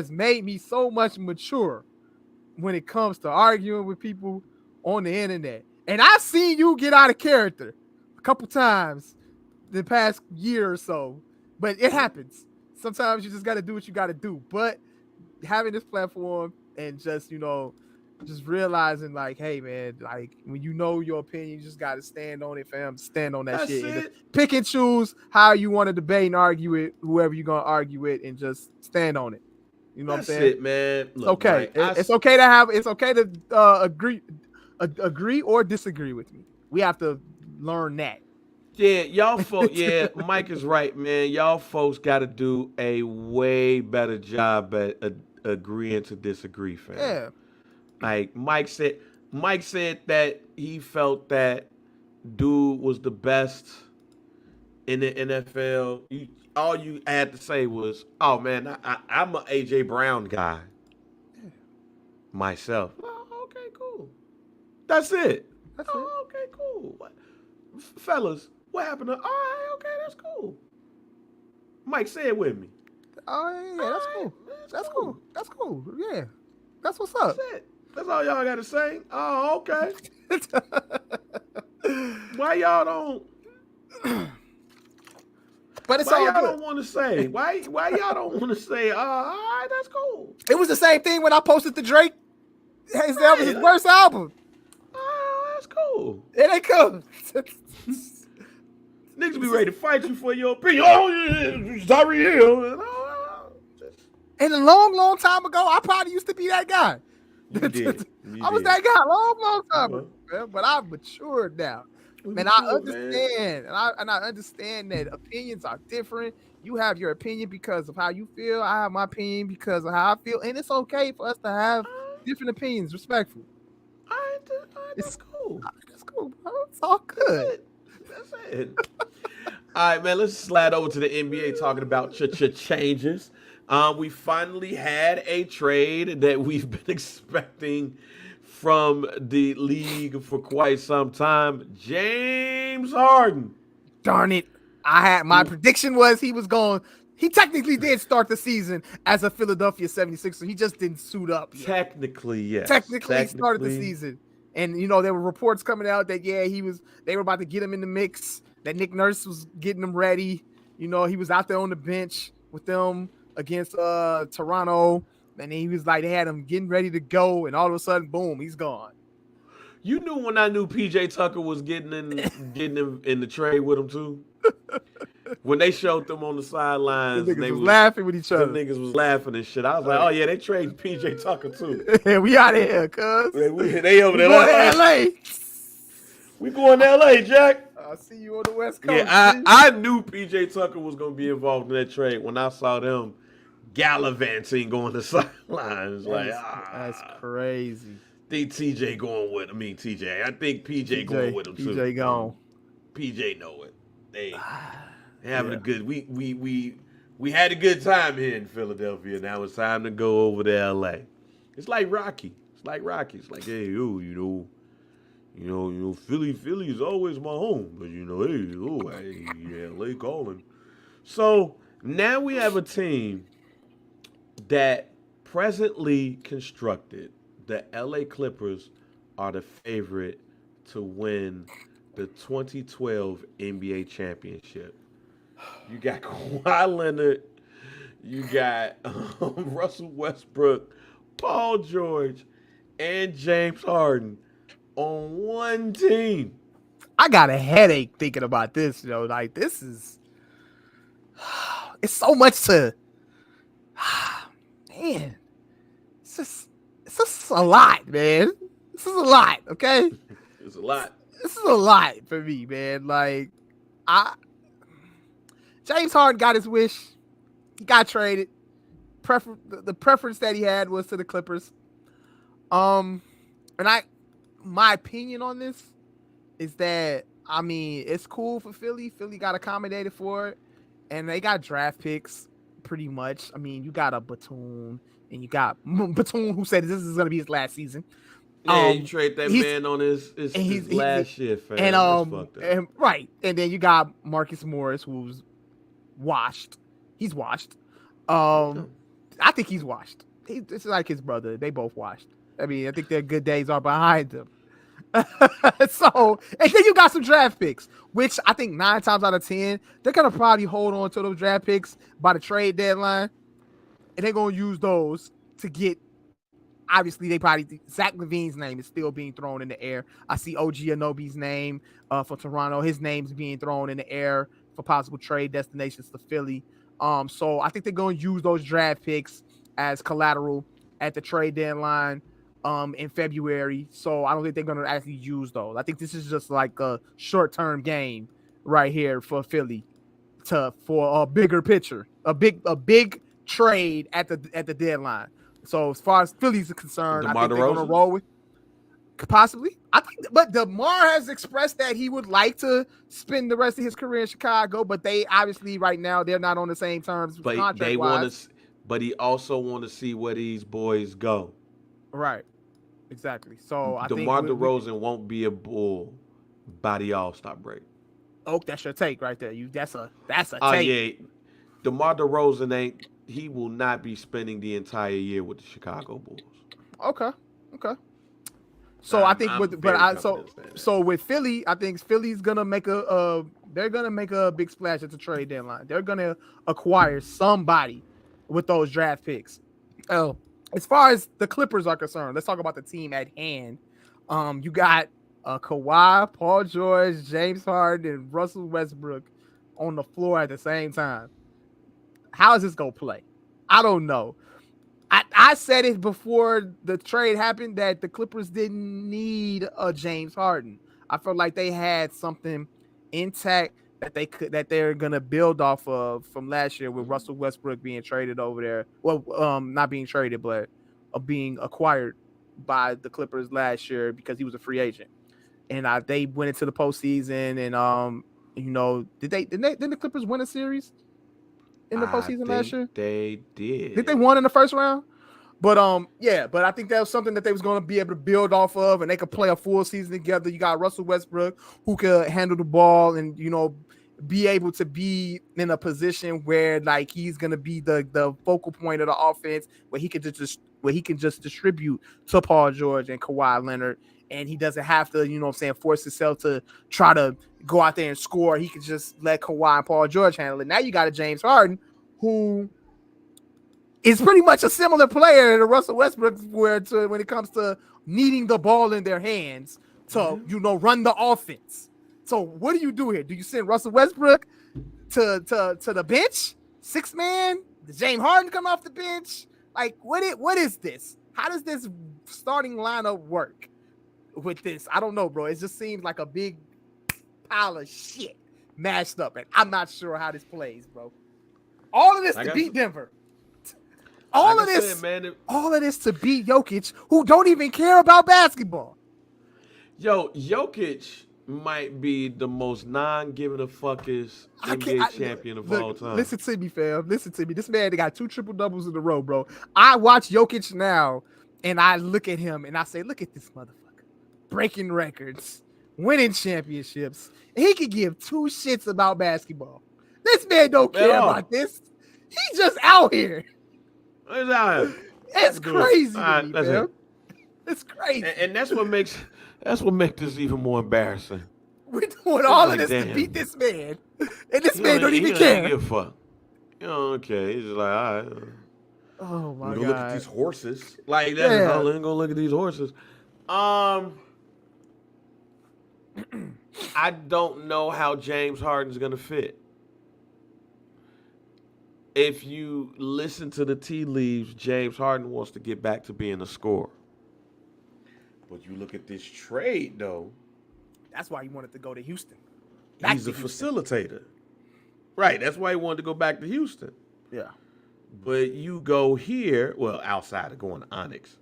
S2: made me so much mature when it comes to arguing with people on the internet. And I've seen you get out of character a couple times the past year or so, but it happens. Sometimes you just got to do what you got to do. But having this platform and just, just realizing like, hey man, like when you know your opinion, you just got to stand on it, fam. Stand on that
S1: That's
S2: shit. And just
S1: it.
S2: pick and choose how you want to debate and argue with whoever you're going to argue with and just stand on it. You know
S1: That's
S2: what I'm saying?
S1: it, man.
S2: It's
S1: Look,
S2: okay.
S1: Mike,
S2: It's okay to agree or disagree with me. We have to learn that.
S1: yeah, y'all folks. Yeah, Mike is right, man. Y'all folks got to do a way better job at agreeing to disagree, fam.
S2: Yeah.
S1: Like Mike said that he felt that dude was the best in the NFL. All you had to say was, "Oh man, I'm an AJ Brown guy myself." Oh, okay, cool. That's it.
S2: That's it.
S1: Oh, okay, cool. Fellas, what happened to? All right, okay, that's cool. Mike, say it with me.
S2: Oh yeah,
S1: All
S2: that's
S1: right,
S2: cool.
S1: that's cool.
S2: That's cool. Yeah. That's what's
S1: That's
S2: up.
S1: it. That's all y'all got to say. Oh, okay. Why y'all don't?
S2: But it's
S1: Why
S2: all
S1: y'all
S2: good.
S1: don't want to say? Why y'all don't want to say? All right, that's cool.
S2: It was the same thing when I posted the Drake. That was his
S1: Right.
S2: worst album.
S1: Oh, that's cool.
S2: It ain't cool.
S1: Niggas be ready to fight you for your opinion. Oh, yeah, sorry, Hill.
S2: And a long, long time ago, I probably used to be that guy.
S1: You did.
S2: I was that guy a long, long time
S1: You
S2: ago, man, but I've matured now. Man, I understand, and I understand that opinions are different. You have your opinion because of how you feel. I have my opinion because of how I feel, and it's okay for us to have different opinions, respectful.
S1: All right, that's cool.
S2: That's cool, bro. It's all good.
S1: That's it. All right, man. Let's slide over to the NBA talking about changes. We finally had a trade that we've been expecting from the league for quite some time. James Harden.
S2: Darn it. My prediction was he was going. He technically did start the season as a Philadelphia 76er. He just didn't suit up yet.
S1: Technically, yes.
S2: Technically, he started the season. And there were reports coming out that they were about to get him in the mix, that Nick Nurse was getting him ready. He was out there on the bench with them against Toronto. And he was like, they had him getting ready to go, and all of a sudden, boom, he's gone.
S1: You knew when I knew PJ Tucker was getting him in the trade with him too. When they showed them on the sidelines,
S2: the niggas was laughing with each other.
S1: The niggas was laughing and shit. I was like, oh yeah, they traded PJ Tucker too.
S2: Yeah, we out of here, cuz.
S1: They over there.
S2: Going to LA.
S1: We going to LA, Jack.
S2: I'll see you on the West Coast.
S1: Yeah, I knew PJ Tucker was gonna be involved in that trade when I saw them gallivanting going to sidelines.
S2: That's crazy.
S1: Think TJ going with him. TJ. I think PJ going with him too.
S2: PJ gone.
S1: PJ know it. They having a good. We had a good time here in Philadelphia. Now it's time to go over to LA. It's like Rocky. It's like, hey, yo, Philly is always my home, but hey, LA calling. So now we have a team that presently constructed. The LA Clippers are the favorite to win the 2012 NBA championship. You got Kawhi Leonard, you got Russell Westbrook, Paul George, and James Harden on one team.
S2: I got a headache thinking about this, like this is it's so much to man. It's just a lot, man. This is a lot, okay?
S1: It's a lot.
S2: This is a lot for me, man. Like James Harden got his wish. He got traded. The preference that he had was to the Clippers. And my opinion on this is that it's cool for Philly. Philly got accommodated for it, and they got draft picks pretty much. You got a Batum, and you got Batum who said this is gonna be his last season.
S1: Yeah, you trade that man on his last shift, fam.
S2: And right, and then you got Marcus Morris, who's washed. He's washed.
S1: Okay.
S2: I think he's washed. This is like his brother. They both washed. I mean, I think their good days are behind them. So, and then you got some draft picks, which I think 9 times out of 10, they're gonna probably hold on to those draft picks by the trade deadline, and they're gonna use those to get. Obviously, they probably Zach LaVine's name is still being thrown in the air. I see OG Anunoby's name for Toronto. His name's being thrown in the air for possible trade destinations to Philly. So I think they're going to use those draft picks as collateral at the trade deadline in February. So I don't think they're going to actually use those. I think this is just like a short-term game right here for Philly for a bigger picture, a big trade at the deadline. So as far as Phillies are concerned, I
S1: DeMar
S2: think they're going to
S1: DeRozan?
S2: roll with possibly. I think, but DeMar has expressed that he would like to spend the rest of his career in Chicago, but they obviously right now they're not on the same terms
S1: But
S2: contract
S1: they want
S2: wise.
S1: to, but he also want to see where these boys go.
S2: Right, exactly. So I think
S1: DeMar
S2: we
S1: DeRozan won't be a Bull by the All-Star break.
S2: Oak, that's your take right there. That's a
S1: Oh
S2: take.
S1: yeah, DeMar DeRozan ain't. He will not be spending the entire year with the Chicago Bulls.
S2: Okay. So I think
S1: I'm
S2: with
S1: very confident saying that.
S2: so with Philly, I think Philly's gonna make they're gonna make a big splash at the trade deadline. They're gonna acquire somebody with those draft picks. Oh, as far as the Clippers are concerned, let's talk about the team at hand. You got Kawhi, Paul George, James Harden, and Russell Westbrook on the floor at the same time. How is this gonna play? I don't know. I said it before the trade happened that the Clippers didn't need a James Harden. I felt like they had something intact that they're gonna build off of from last year with Russell Westbrook being traded over there. Well, not being traded, but being acquired by the Clippers last year because he was a free agent. And they went into the postseason, and didn't the Clippers win a series in the
S1: I
S2: postseason last
S1: think
S2: year?
S1: they
S2: Did they
S1: did.
S2: won in the first round? But yeah, but I think that was something that they was going to be able to build off of, and they could play a full season together. You got Russell Westbrook who could handle the ball and be able to be in a position where like he's going to be the focal point of the offense, where he can just distribute to Paul George and Kawhi Leonard, and he doesn't have to force himself to try to go out there and score. He can just let Kawhi and Paul George handle it. Now you got a James Harden who is pretty much a similar player to Russell Westbrook when it comes to needing the ball in their hands to run the offense. So what do you do here? Do you send Russell Westbrook to the bench, 6-man? Does James Harden come off the bench? Like what is this? How does this starting lineup work with this? I don't know, bro. It just seems like a big pile of shit mashed up, and I'm not sure how this plays, bro. All of this to beat Denver. All of this to beat Jokic, who don't even care about basketball.
S1: Jokic might be the most non-giving a fuckers NBA champion of all time.
S2: Listen to me, fam. Listen to me. This man got 2 triple-doubles in a row, bro. I watch Jokic now, and I look at him, and I say, look at this motherfucker. Breaking records, winning championships. He could give 2 shits about basketball. This man don't care about this. He's just out here. It's crazy to me, man. It's crazy.
S1: And that's what makes this even more embarrassing.
S2: We're doing all of this to beat this man. And this man don't even care.
S1: Give a fuck. Okay. He's just like, all right.
S2: Oh my God.
S1: Look at these horses. Like that. Yeah. I'm gonna look at these horses. I don't know how James Harden's gonna fit. If you listen to the tea leaves, James Harden wants to get back to being a scorer. But you look at this trade, though.
S2: That's why he wanted to go to Houston.
S1: He's a facilitator. Right, that's why he wanted to go back to Houston.
S2: Yeah.
S1: But you go here, well, outside of going to Onyx.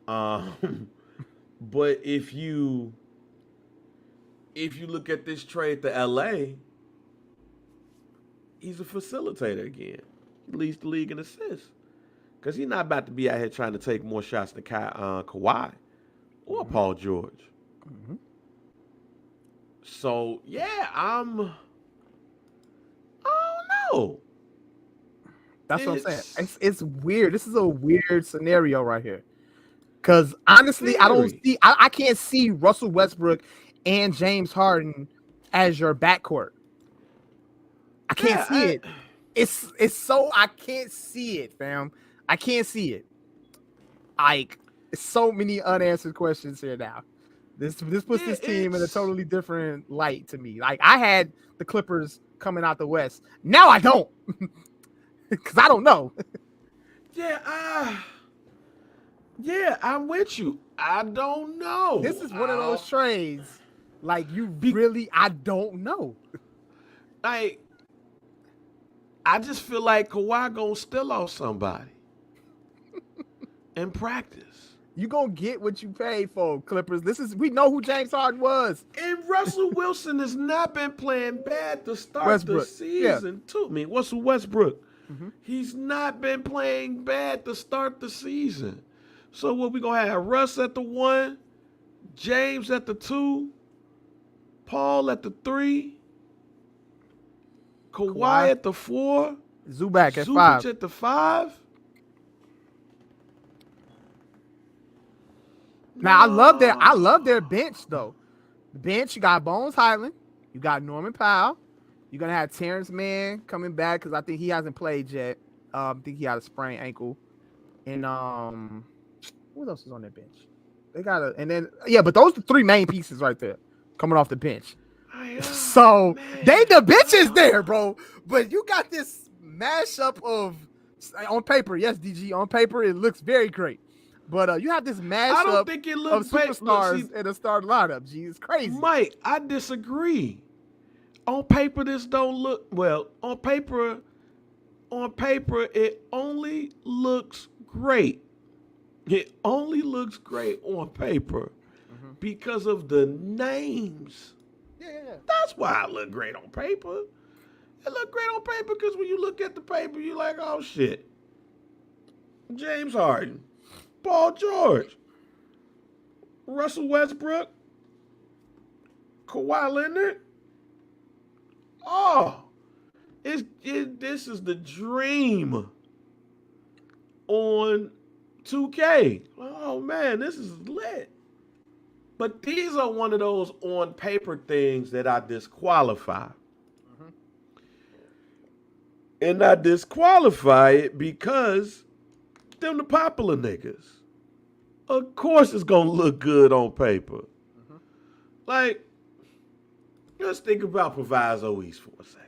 S1: But if you look at this trade to LA, he's a facilitator again. He leads the league in assists. Because he's not about to be out here trying to take more shots than Kawhi or Paul George. Mm-hmm. So, yeah, I don't know.
S2: That's what I'm saying. It's weird. This is a weird scenario right here. Because honestly, I can't see Russell Westbrook and James Harden as your backcourt. I can't see it. It's so I can't see it, fam. I can't see it. Like, so many unanswered questions here now. This puts this team in a totally different light to me. Like, I had the Clippers coming out the West. Now I don't. Because I don't know.
S1: Yeah, I'm with you. I don't know.
S2: This is one of those trades. Like, I don't know.
S1: Like, I just feel like Kawhi gonna steal off somebody in practice.
S2: You gonna get what you paid for, Clippers. We know who James Harden was.
S1: And Russell Wilson has not been playing bad to start the season, too. I mean, Russell Westbrook. Mm-hmm. He's not been playing bad to start the season. So what we gonna have? Russ at the 1, James at the 2, Paul at the 3, Kawhi at the 4,
S2: Zubac at 5.
S1: At the 5.
S2: Now I love their bench though. The bench, you got Bones Highland, you got Norman Powell, you're gonna have Terrence Mann coming back because I think he hasn't played yet. I think he had a sprained ankle. And what else is on their bench? They got but those are the 3 main pieces right there coming off the bench. So the bench is there, bro. But you got this mashup of on paper, yes, DG, on paper it looks very great. But you have this mashup of superstars in a starting lineup. Gee, it's crazy.
S1: Mike, I disagree. On paper, this don't look well. On paper, it only looks great. It only looks great on paper because of the names.
S2: Yeah.
S1: That's why it look great on paper. It look great on paper because when you look at the paper, you're like, oh shit. James Harden, Paul George, Russell Westbrook, Kawhi Leonard. Oh, this is the dream on 2K. Oh man, this is lit. But these are one of those on paper things that I disqualify. Mm-hmm. And I disqualify it because them the popular niggas. Of course it's gonna look good on paper. Mm-hmm. Like, let's think about Proviso East for a second.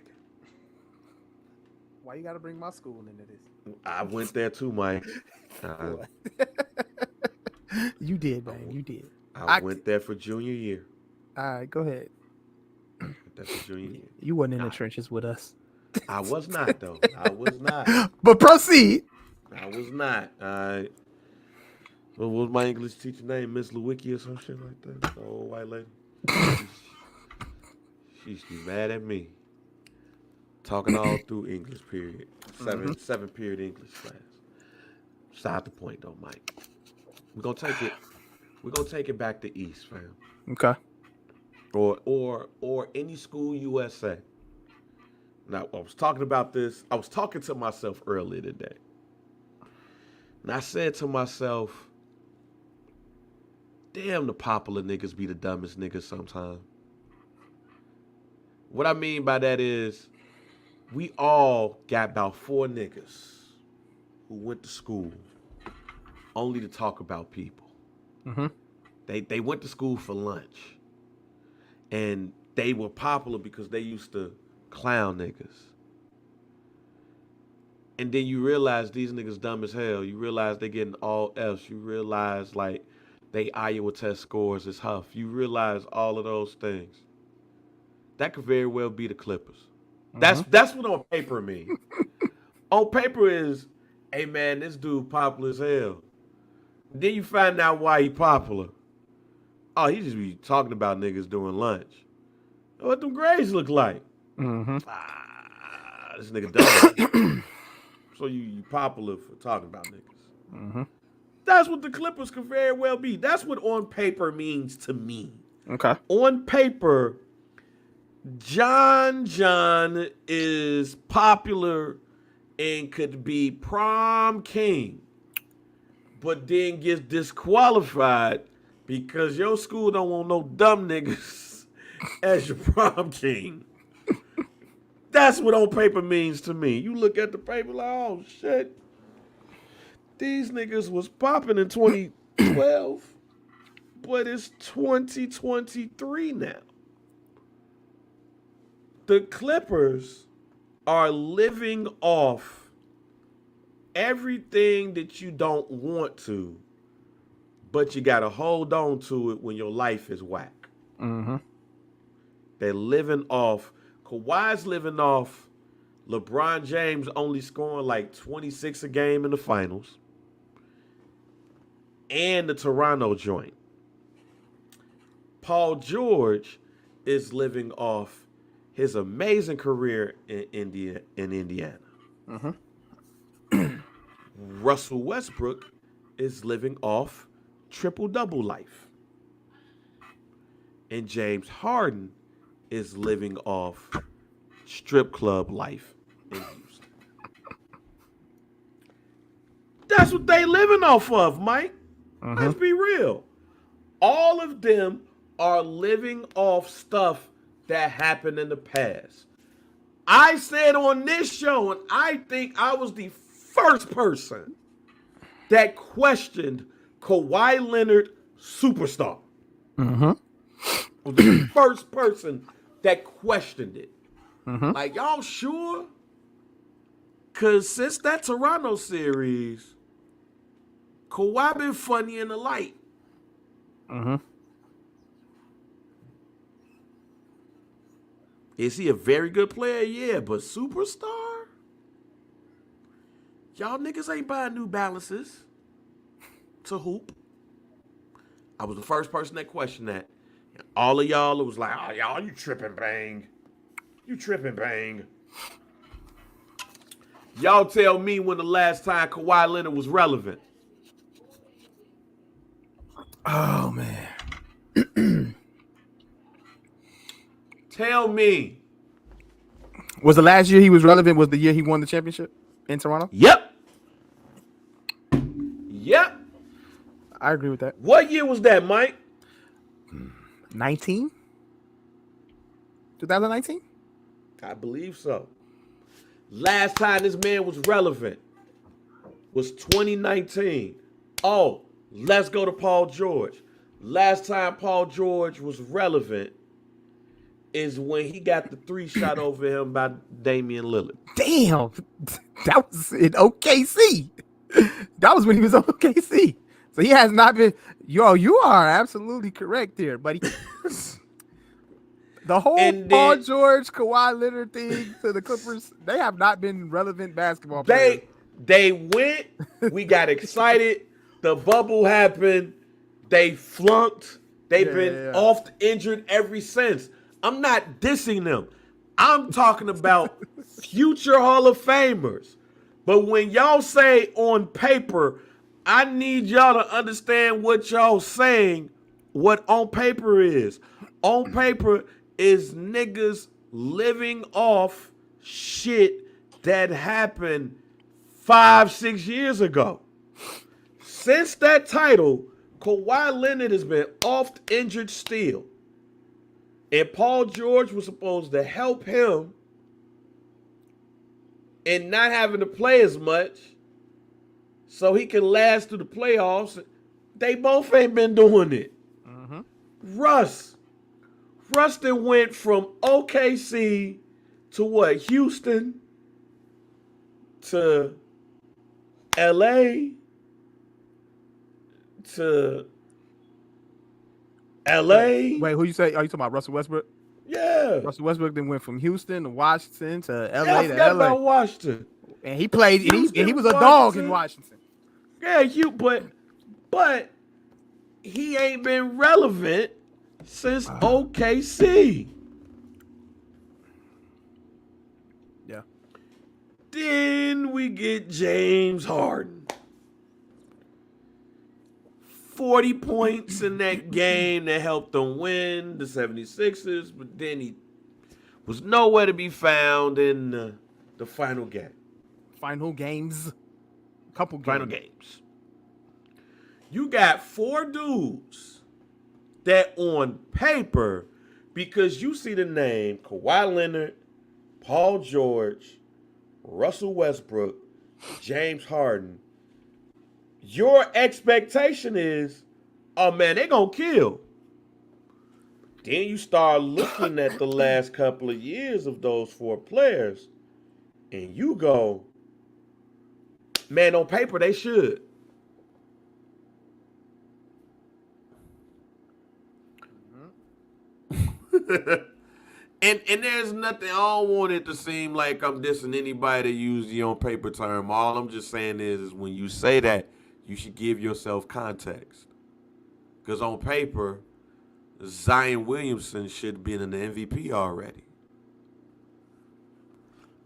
S2: Why you gotta bring my school into this?
S1: I went there too, Mike.
S2: You did, man. You did.
S1: I went there for junior year.
S2: All right, go ahead.
S1: That's for junior year.
S2: You wasn't in the trenches with us.
S1: I was not, though. I was not.
S2: But proceed.
S1: I was not. What was my English teacher name? Miss Lewicki or some shit like that? The old white lady. She used to be mad at me. Talking all through English period. Seven period English class. Side the point though, Mike. We're gonna take it back to East, fam.
S2: Okay.
S1: Or any school USA. Now I was talking about this. I was talking to myself earlier today. And I said to myself, damn, the popular niggas be the dumbest niggas sometimes. What I mean by that is, we all got about 4 niggas who went to school only to talk about people. Mm-hmm. They went to school for lunch. And they were popular because they used to clown niggas. And then you realize these niggas dumb as hell. You realize they getting all F's. You realize, like, they Iowa test scores is huff. You realize all of those things. That could very well be the Clippers. Mm-hmm. That's what on paper means. On paper is, hey man, this dude popular as hell. Then you find out why he popular. Oh, he just be talking about niggas during lunch. What them grades look like? Mm-hmm. This nigga dumb. So you popular for talking about niggas. Mm-hmm. That's what the Clippers could very well be. That's what on paper means to me.
S2: Okay.
S1: On paper, John is popular and could be prom king, but then gets disqualified because your school don't want no dumb niggas as your prom king. That's what on paper means to me. You look at the paper like, oh shit, these niggas was popping in 2012, but it's 2023 now. The Clippers are living off everything that you don't want to, but you got to hold on to it when your life is whack.
S2: Mm-hmm.
S1: They're living off. Kawhi's living off LeBron James only scoring like 26 a game in the finals and the Toronto joint. Paul George is living off his amazing career in Indiana.
S2: Mm-hmm.
S1: Russell Westbrook is living off triple-double life. And James Harden is living off strip club life in Houston. That's what they living off of, Mike.
S2: Mm-hmm.
S1: Let's be real. All of them are living off stuff that happened in the past. I said on this show, and I think I was the first person that questioned Kawhi Leonard superstar.
S2: Mm-hmm.
S1: Was the first person that questioned it.
S2: Mm-hmm.
S1: Like, y'all sure? Because since that Toronto series, Kawhi been funny in the light.
S2: Mm-hmm.
S1: Is he a very good player? Yeah, but superstar? Y'all niggas ain't buying New Balances to hoop. I was the first person that questioned that. And all of y'all, it was like, oh, y'all, you tripping, bang. You tripping, bang. Y'all tell me when the last time Kawhi Leonard was relevant.
S2: Oh, man.
S1: Tell me.
S2: Was the last year he was relevant? Was the year he won the championship in Toronto?
S1: Yep.
S2: I agree with that.
S1: What year was that, Mike?
S2: 19? 2019?
S1: I believe so. Last time this man was relevant was 2019. Oh, let's go to Paul George. Last time Paul George was relevant is when he got the 3 shot over him by Damian Lillard.
S2: Damn. That was in OKC. That was when he was on OKC. So he has not been. Yo, you are absolutely correct here, buddy. The whole Paul George, Kawhi Leonard thing to the Clippers, they have not been relevant basketball players.
S1: They went. We got excited. The bubble happened. They flunked. They've been oft injured ever since. I'm not dissing them. I'm talking about future Hall of Famers. But when y'all say on paper, I need y'all to understand what y'all saying, what on paper is. On paper is niggas living off shit that happened 5-6 years ago. Since that title, Kawhi Leonard has been oft injured still. And Paul George was supposed to help him in not having to play as much so he can last through the playoffs. They both ain't been doing it.
S2: Mm-hmm.
S1: Rustin went from OKC to what? Houston to LA to LA.
S2: Wait, who you say? Are you talking about Russell Westbrook?
S1: Yeah.
S2: Russell Westbrook then went from Houston to Washington to LA
S1: Yeah, I forgot about Washington.
S2: And he played, and he was a dog in Washington.
S1: Yeah, but he ain't been relevant since OKC.
S2: Yeah.
S1: Then we get James Harden. 40 points in that game that helped them win the 76ers, but then he was nowhere to be found in the final game.
S2: Final games. Couple games.
S1: Final games. You got 4 dudes that on paper, because you see the name Kawhi Leonard, Paul George, Russell Westbrook, James Harden, your expectation is, oh man, they gonna kill. Then you start looking at the last couple of years of those 4 players, and you go, man, on paper they should. And there's nothing, I don't want it to seem like I'm dissing anybody that use the on paper term. All I'm just saying is when you say that, you should give yourself context. Because on paper, Zion Williamson should have been in the MVP already.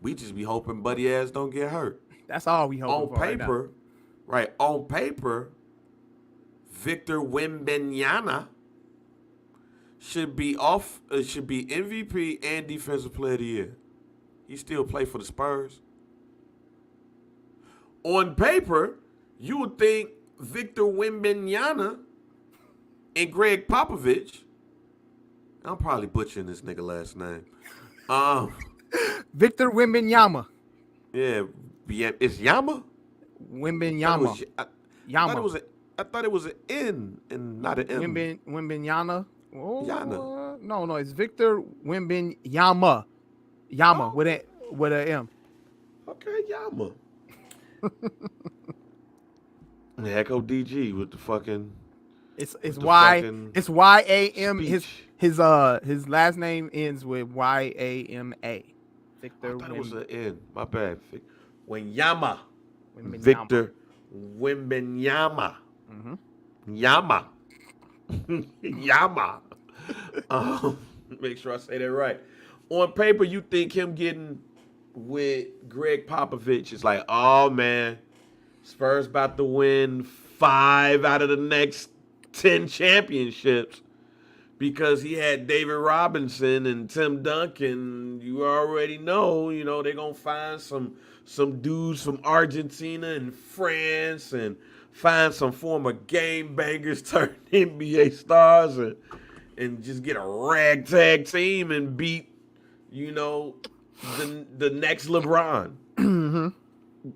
S1: We just be hoping Buddy ass don't get hurt.
S2: That's all we hope
S1: on paper, right? On paper, Victor Wembanyama should be MVP and Defensive Player of the Year. He still play for the Spurs. On paper, you would think Victor Wembanyama and Greg Popovich. I'm probably butchering this nigga last name.
S2: Victor Wembanyama.
S1: Yeah, it's Yama.
S2: Wembanyama.
S1: Yama. I thought it was an N and not an M.
S2: Wembanyama. Oh,
S1: Yana.
S2: No, it's Victor Wembanyama. Yama with a M.
S1: Okay, Yama. Echo DG with the fucking.
S2: It's YAM. His last name ends with YAMA. Victor.
S1: I thought it was an N. My bad. Wembanyama. Victor Wembanyama.
S2: Mm-hmm.
S1: Yama. Yama. Make sure I say that right. On paper, you think him getting with Greg Popovich is like, oh man, Spurs about to win 5 out of the next 10 championships because he had David Robinson and Tim Duncan. You already know, they're gonna find some dudes from Argentina and France and find some former game bangers turned NBA stars and just get a ragtag team and beat, the next LeBron.
S2: Mm-hmm.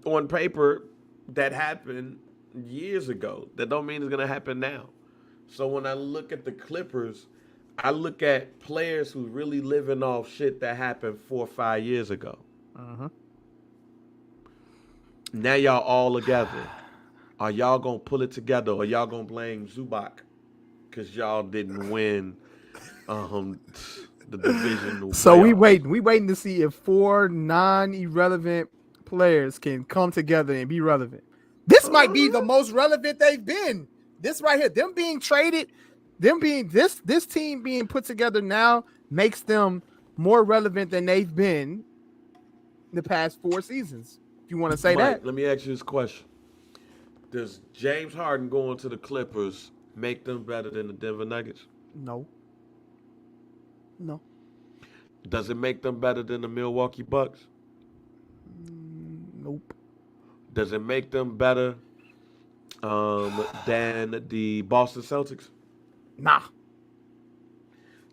S1: On paper, that happened years ago. That don't mean it's going to happen now. So when I look at the Clippers, I look at players who really living off shit that happened 4 or 5 years ago.
S2: Mm-hmm.
S1: Now y'all all together. Are y'all going to pull it together or y'all going to blame Zubac because y'all didn't win the division?
S2: So we waiting to see if 4 non-irrelevant players can come together and be relevant. This might be the most relevant they've been. This right here, them being traded, this team being put together now makes them more relevant than they've been the past 4 seasons. If you want to say
S1: Mike,
S2: that.
S1: Let me ask you this question. Does James Harden going to the Clippers make them better than the Denver Nuggets?
S2: No.
S1: Does it make them better than the Milwaukee Bucks?
S2: Nope.
S1: Does it make them better than the Boston Celtics?
S2: Nah.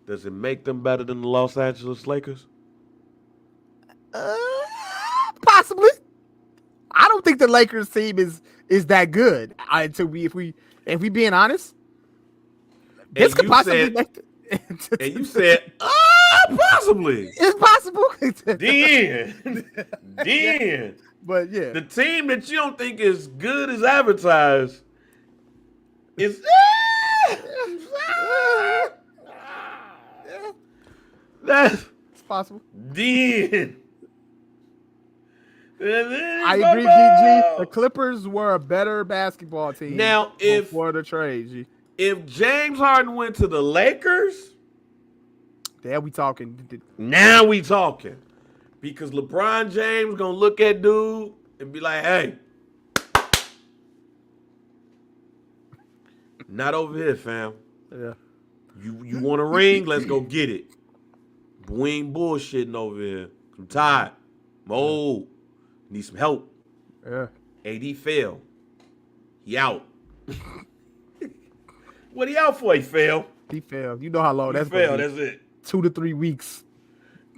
S1: Does it make them better than the Los Angeles Lakers?
S2: Possibly. I don't think the Lakers team is that good. If we being honest, this could possibly make.
S1: And you said, possibly.
S2: It's possible.
S1: Then.
S2: But yeah,
S1: the team that you don't think is good as advertised is. That's
S2: possible.
S1: Then.
S2: I agree, GG. The Clippers were a better basketball team
S1: now
S2: before the trade, G.
S1: If James Harden went to the Lakers,
S2: there we talking.
S1: Now we talking. Because LeBron James gonna look at dude and be like, hey, not over here, fam.
S2: Yeah.
S1: You want a ring? Let's go get it. We ain't bullshitting over here. I'm tired. I'm old. Need some help.
S2: Yeah.
S1: AD fell. He out. What he out for? He fell.
S2: He failed. You know how long
S1: He
S2: that's
S1: fell.
S2: gonna be.
S1: That's it.
S2: 2 to 3 weeks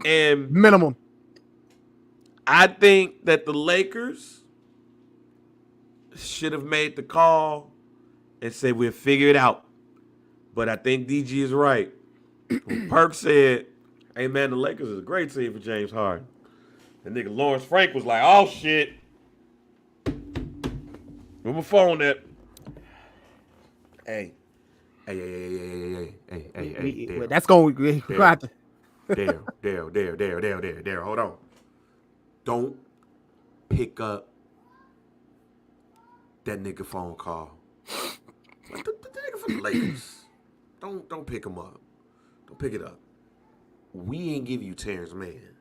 S1: And
S2: minimum.
S1: I think that the Lakers should have made the call and said we'll figure it out. But I think DG is right. When Perk said, "Hey man, the Lakers is a great team for James Harden," the nigga Lawrence Frank was like, "Oh shit." Where my phone at? Hey. Hey.
S2: That's going to have to.
S1: Daryl, hold on. Don't pick up that nigga phone call. The nigga from the Lakers. Don't pick him up. Don't pick it up. We ain't give you Terrence Mann.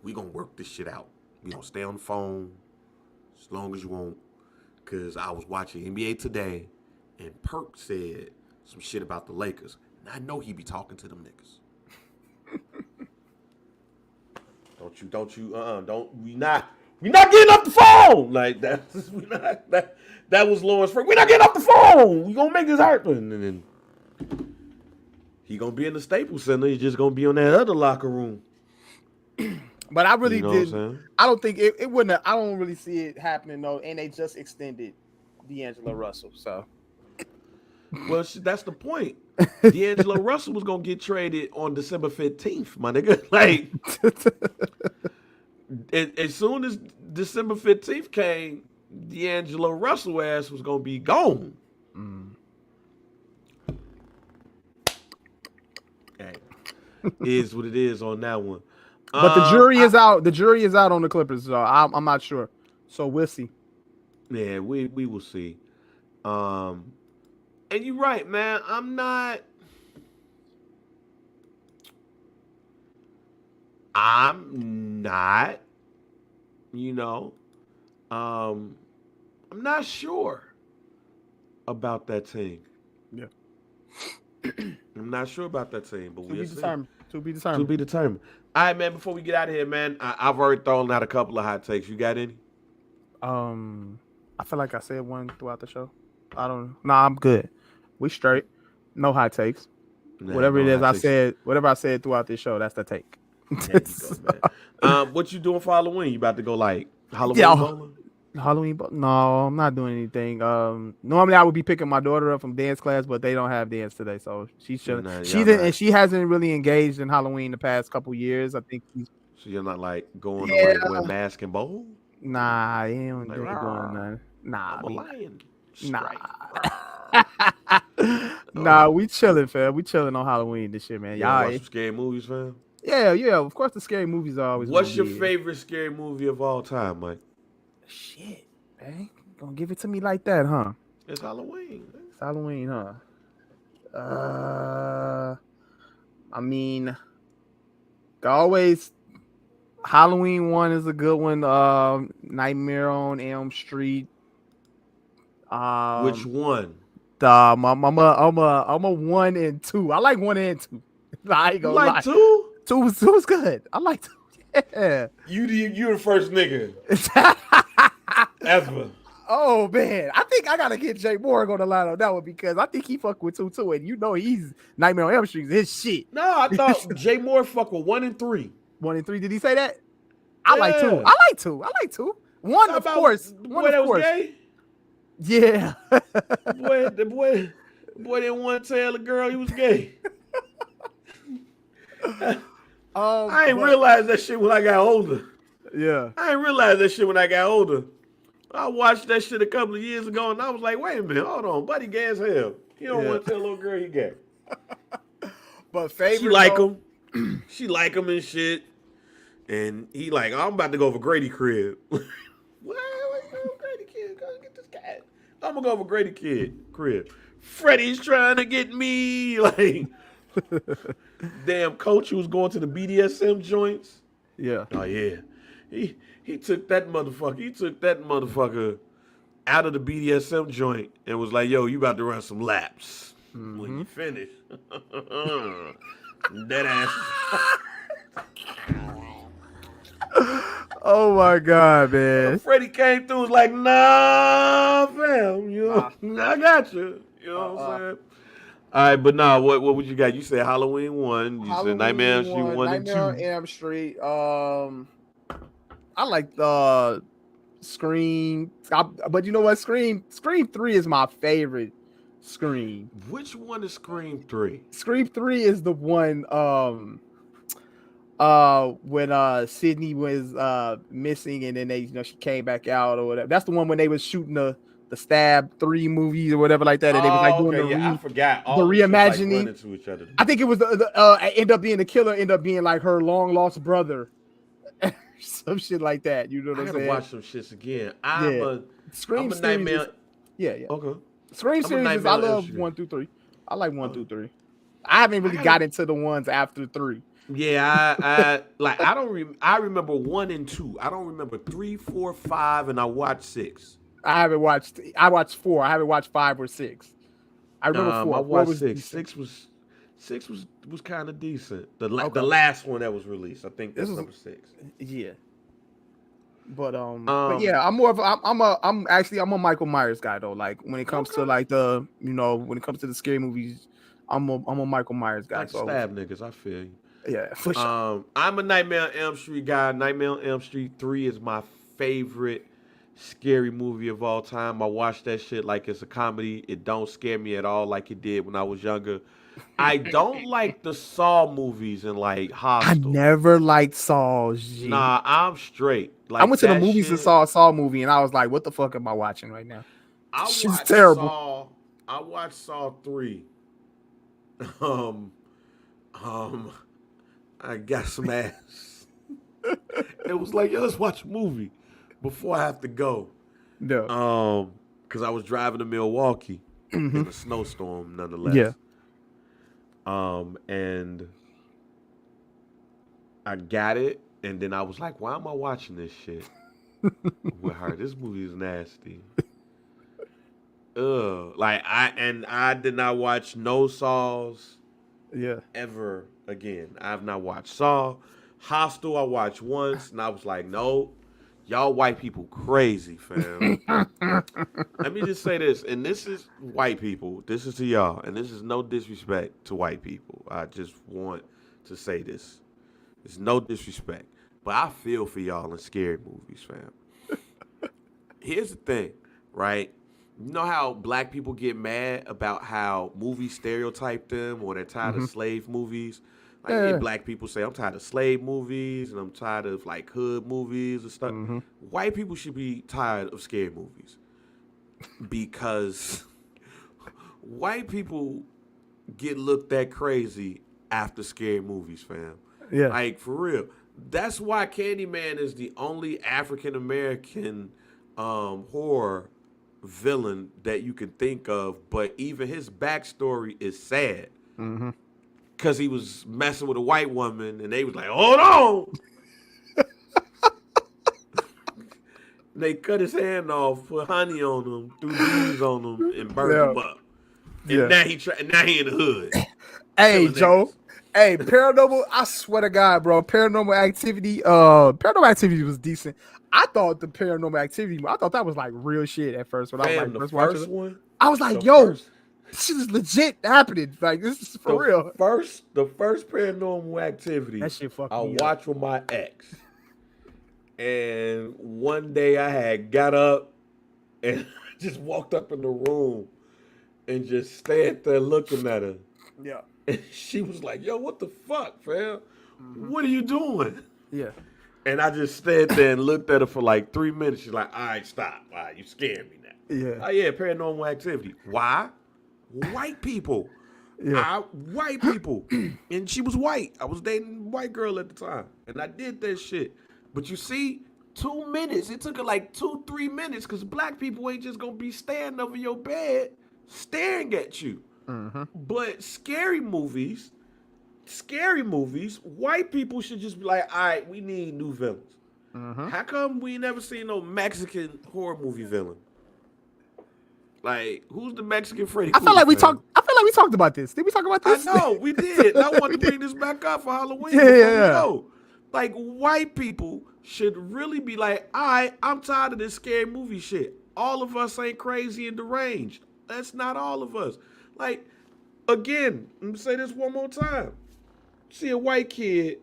S1: We gonna work this shit out. We gonna stay on the phone as long as you want. Cause I was watching NBA Today, and Perk said some shit about the Lakers, and I know he be talking to them niggas. We not getting off the phone like that. That was Lawrence Frank. We not getting off the phone. We gonna make this happen, and then he gonna be in the Staples Center. He's just gonna be on that other locker room.
S2: But I really
S1: You know
S2: did.
S1: what I'm saying?
S2: I don't think it wouldn't. I don't really see it happening though. And they just extended D'Angelo Russell. So,
S1: well, that's the point. D'Angelo Russell was gonna get traded on December 15th, my nigga. Like, as soon as December 15th came, D'Angelo Russell ass was gonna be gone. Hey, is what it is on that one.
S2: But the jury is out. The jury is out on the Clippers. So I'm not sure. So we'll see.
S1: Yeah, we will see. And you're right, man. I'm not. You know, I'm not sure about that team.
S2: Yeah.
S1: I'm not sure about that team, but we'll see.
S2: To be
S1: To be determined. All right, man. Before we get out of here, man, I've already thrown out a couple of hot takes. You got any?
S2: I feel like I said one throughout the show. Nah, I'm good. We straight. No hot takes.
S1: Nah,
S2: whatever
S1: no
S2: it is
S1: hot
S2: I
S1: takes.
S2: said, whatever I said throughout this show, that's the take.
S1: There you go, man. What you doing for Halloween? You about to go like Halloween bowling?
S2: Halloween? No, I'm not doing anything. Normally I would be picking my daughter up from dance class, but they don't have dance today, so she's chilling.
S1: Nah,
S2: She didn't, and she hasn't really engaged in Halloween the past couple years. I think she's.
S1: So you're not like going to like wear mask and bowl?
S2: Nah, he ain't
S1: Like,
S2: doing nothing. Nah,
S1: I'm a lion.
S2: Nah.
S1: Strike.
S2: Nah, we chilling, fam. We chilling on Halloween this year, man.
S1: Y'all
S2: Y'all,
S1: watch some scary movies, fam?
S2: yeah. Of course, the scary movies are always.
S1: What's your favorite scary movie of all time, Mike?
S2: Shit, man. Gonna give it to me like that, huh?
S1: It's Halloween. Man.
S2: It's Halloween, huh? I mean, always Halloween one is a good one. Nightmare on Elm Street.
S1: Which one?
S2: I'm a 1 and 2. I like 1 and 2. I ain't gonna
S1: lie.
S2: Like
S1: 2?
S2: 2's good. I like 2. Yeah.
S1: You the first nigga ever.
S2: Oh man, I think I gotta get Jay Moore on the line on that one because I think he fuck with 2 too, and you know he's Nightmare on Elm Street is his shit.
S1: No, I thought Jay Moore fuck with 1 and 3.
S2: 1 and 3. Did he say that? I like 2. I like 2. 1, of course.
S1: The boy that was gay?
S2: Yeah.
S1: The boy didn't want to tell the girl he was gay. I ain't realized that shit when I got older.
S2: Yeah.
S1: I ain't realized that shit when I got older. I watched that shit a couple of years ago, and I was like, wait a minute, hold on. Buddy gay as hell. He don't want to tell a little girl he gay.
S2: But favorite,
S1: she like him. She like him and shit. And he like, I'm about to go over Grady crib. What you go over Grady kid? Go get this cat. I'm going to go over Grady crib. Freddie's trying to get me. Like, damn coach who was going to the BDSM joints.
S2: Yeah.
S1: Oh, yeah. He took that motherfucker out of the BDSM joint and was like, yo, you about to run some laps. Mm-hmm. When you finish. That ass.
S2: Oh my god, man.
S1: Freddie came through was like, nah, fam. I got you. You know what I'm saying? All right, but nah, what would you got? You said Halloween 1. You said Nightmare on
S2: Halloween
S1: Elm Street 1 and
S2: Nightmare
S1: 2.
S2: on Elm Street. I like Scream, but you know what? Scream 3 is my favorite. Scream.
S1: Which one is Scream 3?
S2: Scream 3 is the one when Sydney was missing and then she came back out or whatever. That's the one when they was shooting the Stab 3 movies or whatever like that, and they was like doing
S1: I forgot.
S2: the
S1: All the shit, like,
S2: reimagining.
S1: run into each other.
S2: I think it was the end up being the killer, end up being like her long lost brother, some shit like that. You know what I'm saying?
S1: I gotta watch some shits again. I'm
S2: Scream
S1: a Nightmare.
S2: Yeah.
S1: Okay.
S2: Scream series, I love 1 through 3. I like 1 through 3. I haven't really got into the ones after 3.
S1: Yeah, I remember 1 and 2. I don't remember 3, 4, 5, and I watched 6.
S2: I watched 4. I haven't watched 5 or 6. I remember 4.
S1: I watched 6.
S2: Decent.
S1: 6 was kind of decent. The last one that was released, I think that's number 6.
S2: Yeah. But yeah, I'm more of I'm a Michael Myers guy though. Like when it comes to like when it comes to the scary movies, I'm a Michael Myers guy.
S1: Like stab niggas, I feel you.
S2: Yeah, for sure.
S1: I'm a Nightmare on Elm Street guy. Nightmare on Elm Street 3 is my favorite scary movie of all time. I watch that shit like it's a comedy. It don't scare me at all like it did when I was younger. I don't like the Saw movies and like Hostel.
S2: I never liked Saw.
S1: Nah, I'm straight. Like,
S2: I went to the movies and saw a Saw movie, and I was like, "What the fuck am I watching right now?"
S1: She's
S2: terrible.
S1: I watched Saw 3. I got some ass. It was like, yo, let's watch a movie before I have to go.
S2: No.
S1: Because I was driving to Milwaukee in a snowstorm, nonetheless.
S2: Yeah.
S1: And I got it, and then I was like, why am I watching this shit with her? This movie is nasty. Like I did not watch no Saws.
S2: Yeah.
S1: Ever again. I have not watched Saw. Hostel I watched once, and I was like, no, y'all white people crazy, fam. Let me just say this, and this is white people. This is to y'all, and this is no disrespect to white people. I just want to say this. It's no disrespect, but I feel for y'all in scary movies, fam. Here's the thing, right? You know how black people get mad about how movies stereotype them or they're tired of slave movies? Like black people say, I'm tired of slave movies and I'm tired of like hood movies and stuff. White people should be tired of scary movies because white people get looked at crazy after scary movies, fam.
S2: Yeah.
S1: Like, for real. That's why Candyman is the only African-American horror villain that you can think of, but even his backstory is sad. Because he was messing with a white woman, and they was like, hold on! They cut his hand off, put honey on him, threw bees on him, and burned him up. And now he in the hood.
S2: Hey, Joe. Hey, Paranormal, I swear to God, bro, Paranormal Activity was decent. I thought the Paranormal Activity, I thought that was like real shit at first when I was like
S1: the
S2: first
S1: first
S2: watching
S1: one.
S2: it. I was like, yo, this shit is legit happening. Like, this is for real.
S1: The first Paranormal Activity
S2: that shit fucked
S1: I
S2: me
S1: watched with my ex. And one day I had got up and just walked up in the room and just stayed there looking at her.
S2: Yeah.
S1: And she was like, yo, what the fuck, fam? What are you doing?
S2: Yeah.
S1: And I just stayed there and looked at her for like 3 minutes. She's like, all right, stop. All right, you scared me now.
S2: Yeah.
S1: Oh, yeah, Paranormal Activity. Why? White people.
S2: Yeah.
S1: White people. And she was white. I was dating a white girl at the time. And I did that shit. But you see, 2 minutes. It took her like 2-3 minutes because black people ain't just going to be standing over your bed staring at you. But scary movies, white people should just be like, all right, we need new villains. How come we never seen no Mexican horror movie villain? Like, who's the Mexican Freddy Krueger?
S2: I feel like we talked about this. Did we talk about this?
S1: I know, we did. I want to bring this back up for Halloween.
S2: Yeah.
S1: Like, white people should really be like, all right, I'm tired of this scary movie shit. All of us ain't crazy and deranged. That's not all of us. Like, again, let me say this one more time. See a white kid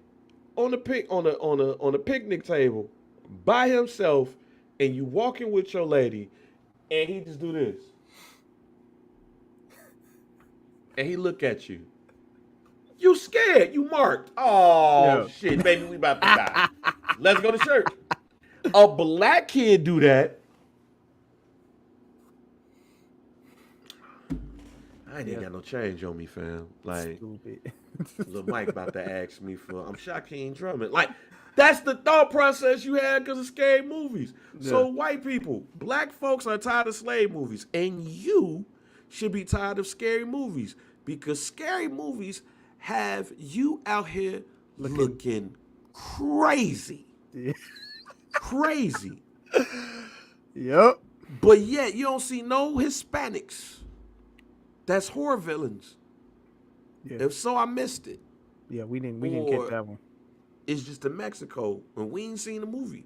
S1: on a picnic table by himself, and you walking with your lady, and he just do this, and he look at you. You scared? You marked? Oh
S2: Yeah.
S1: shit, baby, we about to die. Let's go to church. A black kid do that. I ain't got no change on me, fam. Like,
S2: Stupid.
S1: Lil Mike about to ask me for, I'm shocked he ain't drumming. Like, that's the thought process you had because of scary movies.
S2: Yeah.
S1: So, white people, black folks are tired of slave movies, and you should be tired of scary movies because scary movies have you out here looking crazy.
S2: Yeah.
S1: Crazy.
S2: Yep.
S1: But yet, you don't see no Hispanics. That's horror villains.
S2: Yeah.
S1: If so, I missed it.
S2: Yeah, we didn't get that one.
S1: It's just in Mexico, and we ain't seen the movie.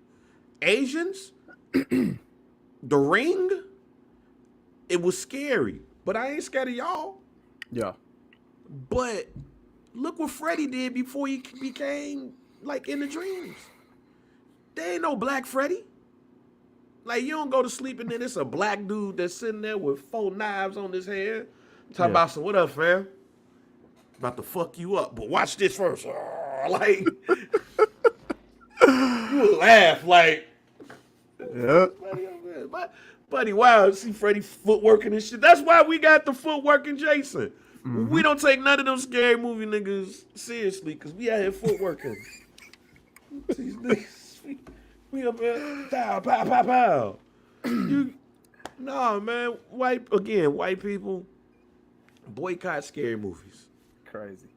S1: Asians, The Ring, it was scary, but I ain't scared of y'all.
S2: Yeah.
S1: But look what Freddy did before he became like in the dreams. There ain't no black Freddy. Like, you don't go to sleep and then it's a black dude that's sitting there with 4 knives on his head. Talking about some, what up, fam? About to fuck you up, but watch this first. Like, you laugh like,
S2: Yeah.
S1: buddy, wow, see Freddy footworking and shit. That's why we got the footworking Jason. Mm-hmm. We don't take none of them scary movie niggas seriously because we out here footworking. These niggas, we up here, pow, pow, pow, pow. Nah, man, white people boycott scary movies.
S2: Crazy.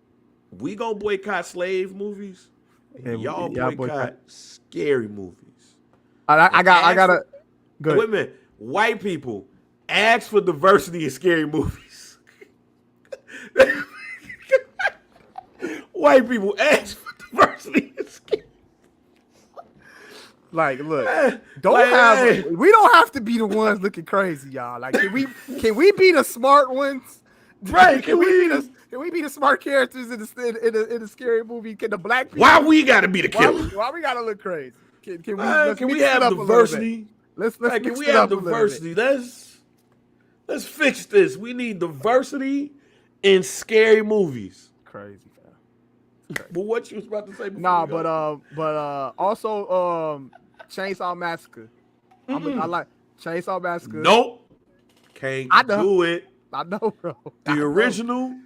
S1: We gonna boycott slave movies.
S2: Yeah,
S1: y'all boycott scary movies.
S2: I got a good.
S1: Wait a minute. White people ask for diversity in scary movies. White people ask for diversity in scary.
S2: Like, look, we don't have to be the ones looking crazy, y'all. Like, can we be the smart ones?
S1: Right?
S2: Can we be the smart characters in the scary movie? Can the black people?
S1: Why we gotta be the killer?
S2: Why we gotta look crazy? Can
S1: we have diversity? Can we have diversity? Let's fix this. We need diversity in scary movies.
S2: Crazy, fam.
S1: But what you was about to say before?
S2: Nah, but also Chainsaw Massacre. I like Chainsaw Massacre.
S1: Nope. Can't do it.
S2: I know, bro.
S1: The original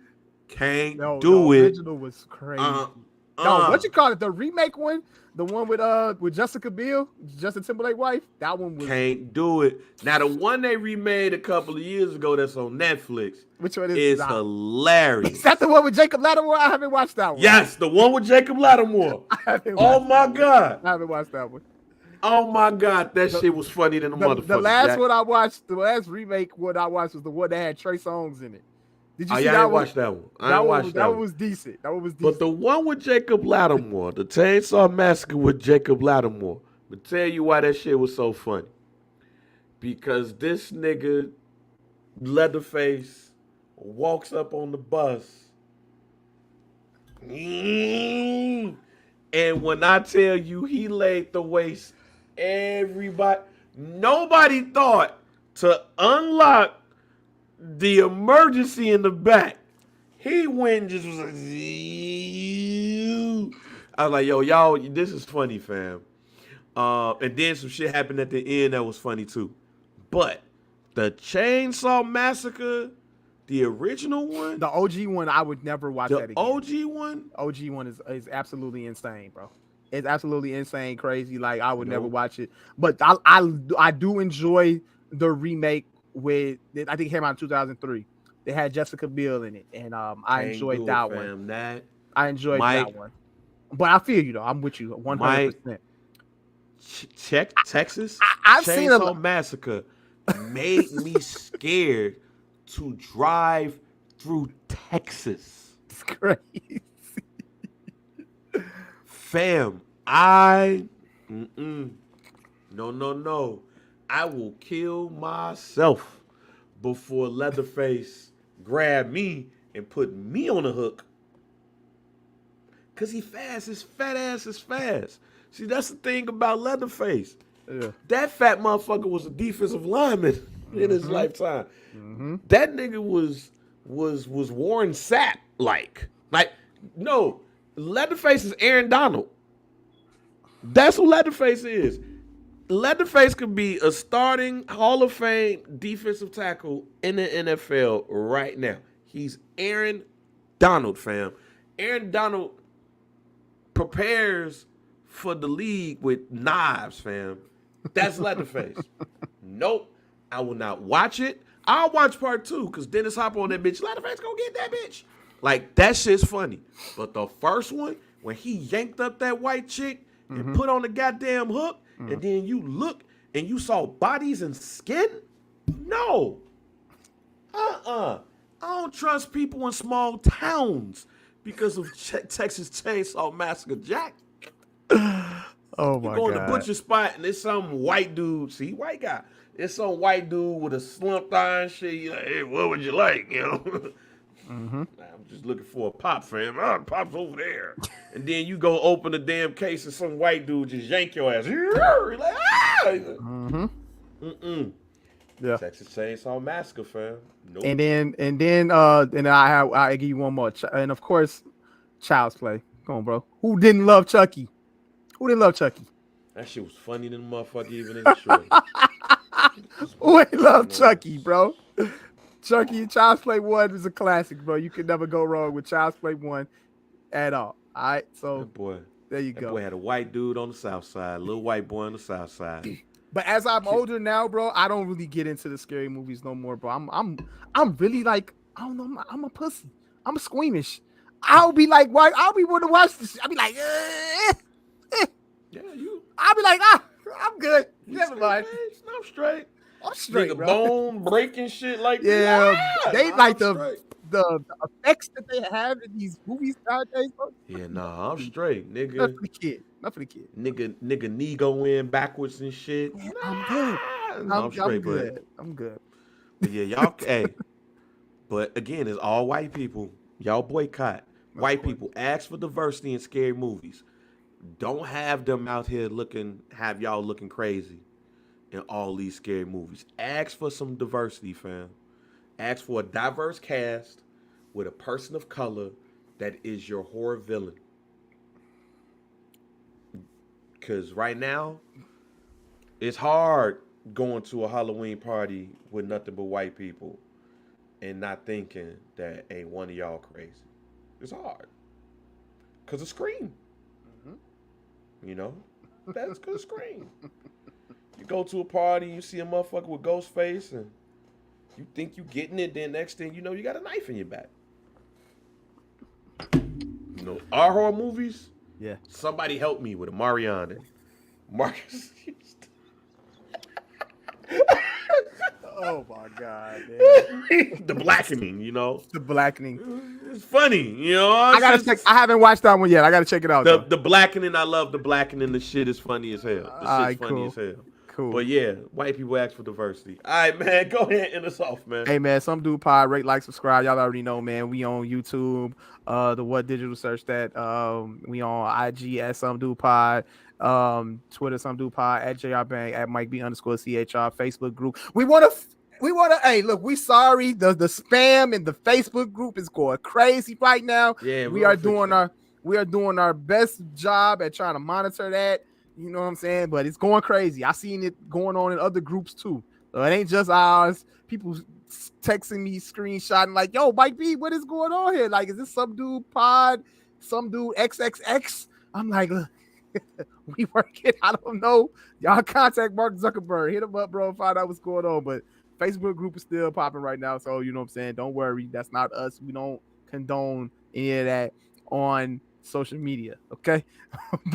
S1: can't do it.
S2: The original was crazy. No, what you call it? The remake one? The one with Jessica Biel, Justin Timberlake's wife? That one was...
S1: Can't do it. Now, the one they remade a couple of years ago that's on Netflix.
S2: Which one is
S1: hilarious.
S2: Is that the one with Jacob Lattimore? I haven't watched that one.
S1: Yes, the one with Jacob Lattimore. Oh, my God.
S2: I haven't watched that one.
S1: Oh, my God. That shit was funny than a motherfucker.
S2: The last one I watched, the last remake one I watched was the one that had Trey Songz in it. Did you see that one?
S1: I watched that one.
S2: That one was decent.
S1: But the one with Jacob Lattimore, the Chainsaw Massacre with Jacob Lattimore, but tell you why that shit was so funny. Because this nigga, Leatherface, walks up on the bus. And when I tell you he laid the waste, nobody thought to unlock the emergency in the back. He went and just was like, I was like, yo, y'all, this is funny, fam. And then some shit happened at the end that was funny too. But the Chainsaw Massacre, the original one,
S2: the OG one, I would never watch that again.
S1: OG one
S2: is absolutely insane, bro. It's absolutely insane, crazy. Like, I would never watch it. But I do enjoy the remake with, I think it came out in 2003. They had Jessica Biel in it, and I enjoyed that one. I enjoyed that one. But I feel you though. I'm with you 100%.
S1: Texas.
S2: I've seen a
S1: Massacre made me scared to drive through Texas.
S2: It's crazy.
S1: Fam, I Mm-mm. No, no, no. I will kill myself before Leatherface grab me and put me on the hook. Cause he fast. His fat ass is fast. See, that's the thing about Leatherface.
S2: Yeah.
S1: That fat motherfucker was a defensive lineman in his
S2: Mm-hmm.
S1: lifetime.
S2: Mm-hmm.
S1: That nigga was Warren Sapp like no. Leatherface is Aaron Donald. That's who Leatherface is. Leatherface could be a starting Hall of Fame defensive tackle in the NFL right now. He's Aaron Donald, fam. Aaron Donald prepares for the league with knives, fam. That's Leatherface. Nope. I will not watch it. I'll watch part two because Dennis Hopper on that bitch. Leatherface go get that bitch. Like, that shit's funny. But the first one, when he yanked up that white chick and
S2: Mm-hmm.
S1: put on the goddamn hook, and then you look and you saw bodies and skin? No. I don't trust people in small towns because of Texas Chainsaw Massacre. Jack,
S2: Oh
S1: you
S2: my
S1: go in the
S2: god.
S1: butcher spot and it's some white dude. See, white guy. It's some white dude with a slumped eye and shit. You're like, hey, what would you like? You know?
S2: Mm-hmm.
S1: I'm just looking for a pop, fam. Oh, pop's over there. And then you go open the damn case and some white dude just yank your ass. You're like, ah!
S2: Mm-hmm.
S1: Mm-mm.
S2: Yeah.
S1: Texas Chainsaw Massacre, fam. Nope.
S2: And then I give you one more. And of course, Child's Play. Come on, bro. Who didn't love Chucky? Who didn't love Chucky?
S1: That shit was funny than the motherfucker even in Detroit.
S2: Who ain't love Chucky, bro? Chucky, Child's Play 1 is a classic, bro. You could never go wrong with Child's Play 1 at all. All right, so
S1: That boy.
S2: there you
S1: That
S2: go.
S1: boy had a white dude on the south side, little white boy on the south side.
S2: But as I'm older now, bro, I don't really get into the scary movies no more, bro. I'm really like, I don't know, I'm a pussy. I'm squeamish. I'll be like, why? I'll be wanting to watch this. I'll be like,
S1: Yeah, you.
S2: I'll be like, I'm good. Never mind.
S1: No, I'm straight.
S2: I'm straight,
S1: Nigga,
S2: bro.
S1: bone breaking shit like
S2: Yeah,
S1: that.
S2: they
S1: Nah,
S2: like
S1: I'm
S2: the
S1: straight.
S2: effects that they have in these movies nowadays, bro.
S1: Yeah, nah, I'm straight,
S2: Not
S1: nigga.
S2: for the kid. Not for the kid.
S1: Nigga knee go in backwards and shit.
S2: Man,
S1: Nah,
S2: I'm good.
S1: I'm straight,
S2: good. I'm good.
S1: but yeah, y'all, hey. But again, it's all white people. Y'all boycott. White
S2: course.
S1: people ask for diversity in scary movies. Don't have them out here have y'all looking crazy in all these scary movies. Ask for some diversity, fam. Ask for a diverse cast with a person of color that is your horror villain. Because right now, it's hard going to a Halloween party with nothing but white people and not thinking that ain't one of y'all crazy. It's hard. Because of Scream. You know? That's because of Scream. You go to a party, you see a motherfucker with ghost face, and you think you getting it, then next thing you know, you got a knife in your back. You know, our horror movies,
S2: Yeah.
S1: somebody help me with a Mariana. Marcus.
S2: Oh my god, man.
S1: The blackening, you know.
S2: The blackening.
S1: It's funny, you know.
S2: I gotta check. I haven't watched that one yet. I gotta check it out.
S1: The blackening, I love the blackening. The shit is funny as hell. The shit's
S2: Alright,
S1: funny
S2: cool.
S1: as hell.
S2: Cool.
S1: But yeah, white people ask for diversity. All right, man, go ahead and end us off, man.
S2: Hey man, some dude pod, rate, like, subscribe. Y'all already know, man. We on YouTube, the What Digital search that. We on IG at some dude pod, Twitter some dude pod, at JR Bang, at Mike B_CHR, Facebook group. We wanna hey, look, we sorry. The spam in the Facebook group is going crazy right now.
S1: Yeah,
S2: we are doing our best job at trying to monitor that. You know what I'm saying? But it's going crazy. I seen it going on in other groups too. So it ain't just ours. People texting me, screenshotting like, yo, Mike B, what is going on here? Like, is this some dude pod, some dude XXX? I'm like, look, we working. I don't know. Y'all contact Mark Zuckerberg. Hit him up, bro, and find out what's going on. But Facebook group is still popping right now. So, you know what I'm saying? Don't worry. That's not us. We don't condone any of that on social media. Okay.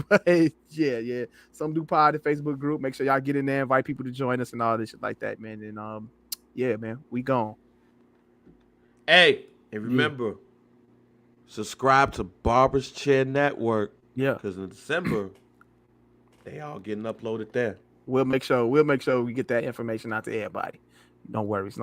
S2: But yeah. Some do pod the Facebook group. Make sure y'all get in there, invite people to join us and all this shit like that, man. And yeah, man, we gone.
S1: Hey, and remember, subscribe to Barber's Chair Network.
S2: Yeah.
S1: Because in December, They all getting uploaded there.
S2: We'll make sure we get that information out to everybody. No worries, no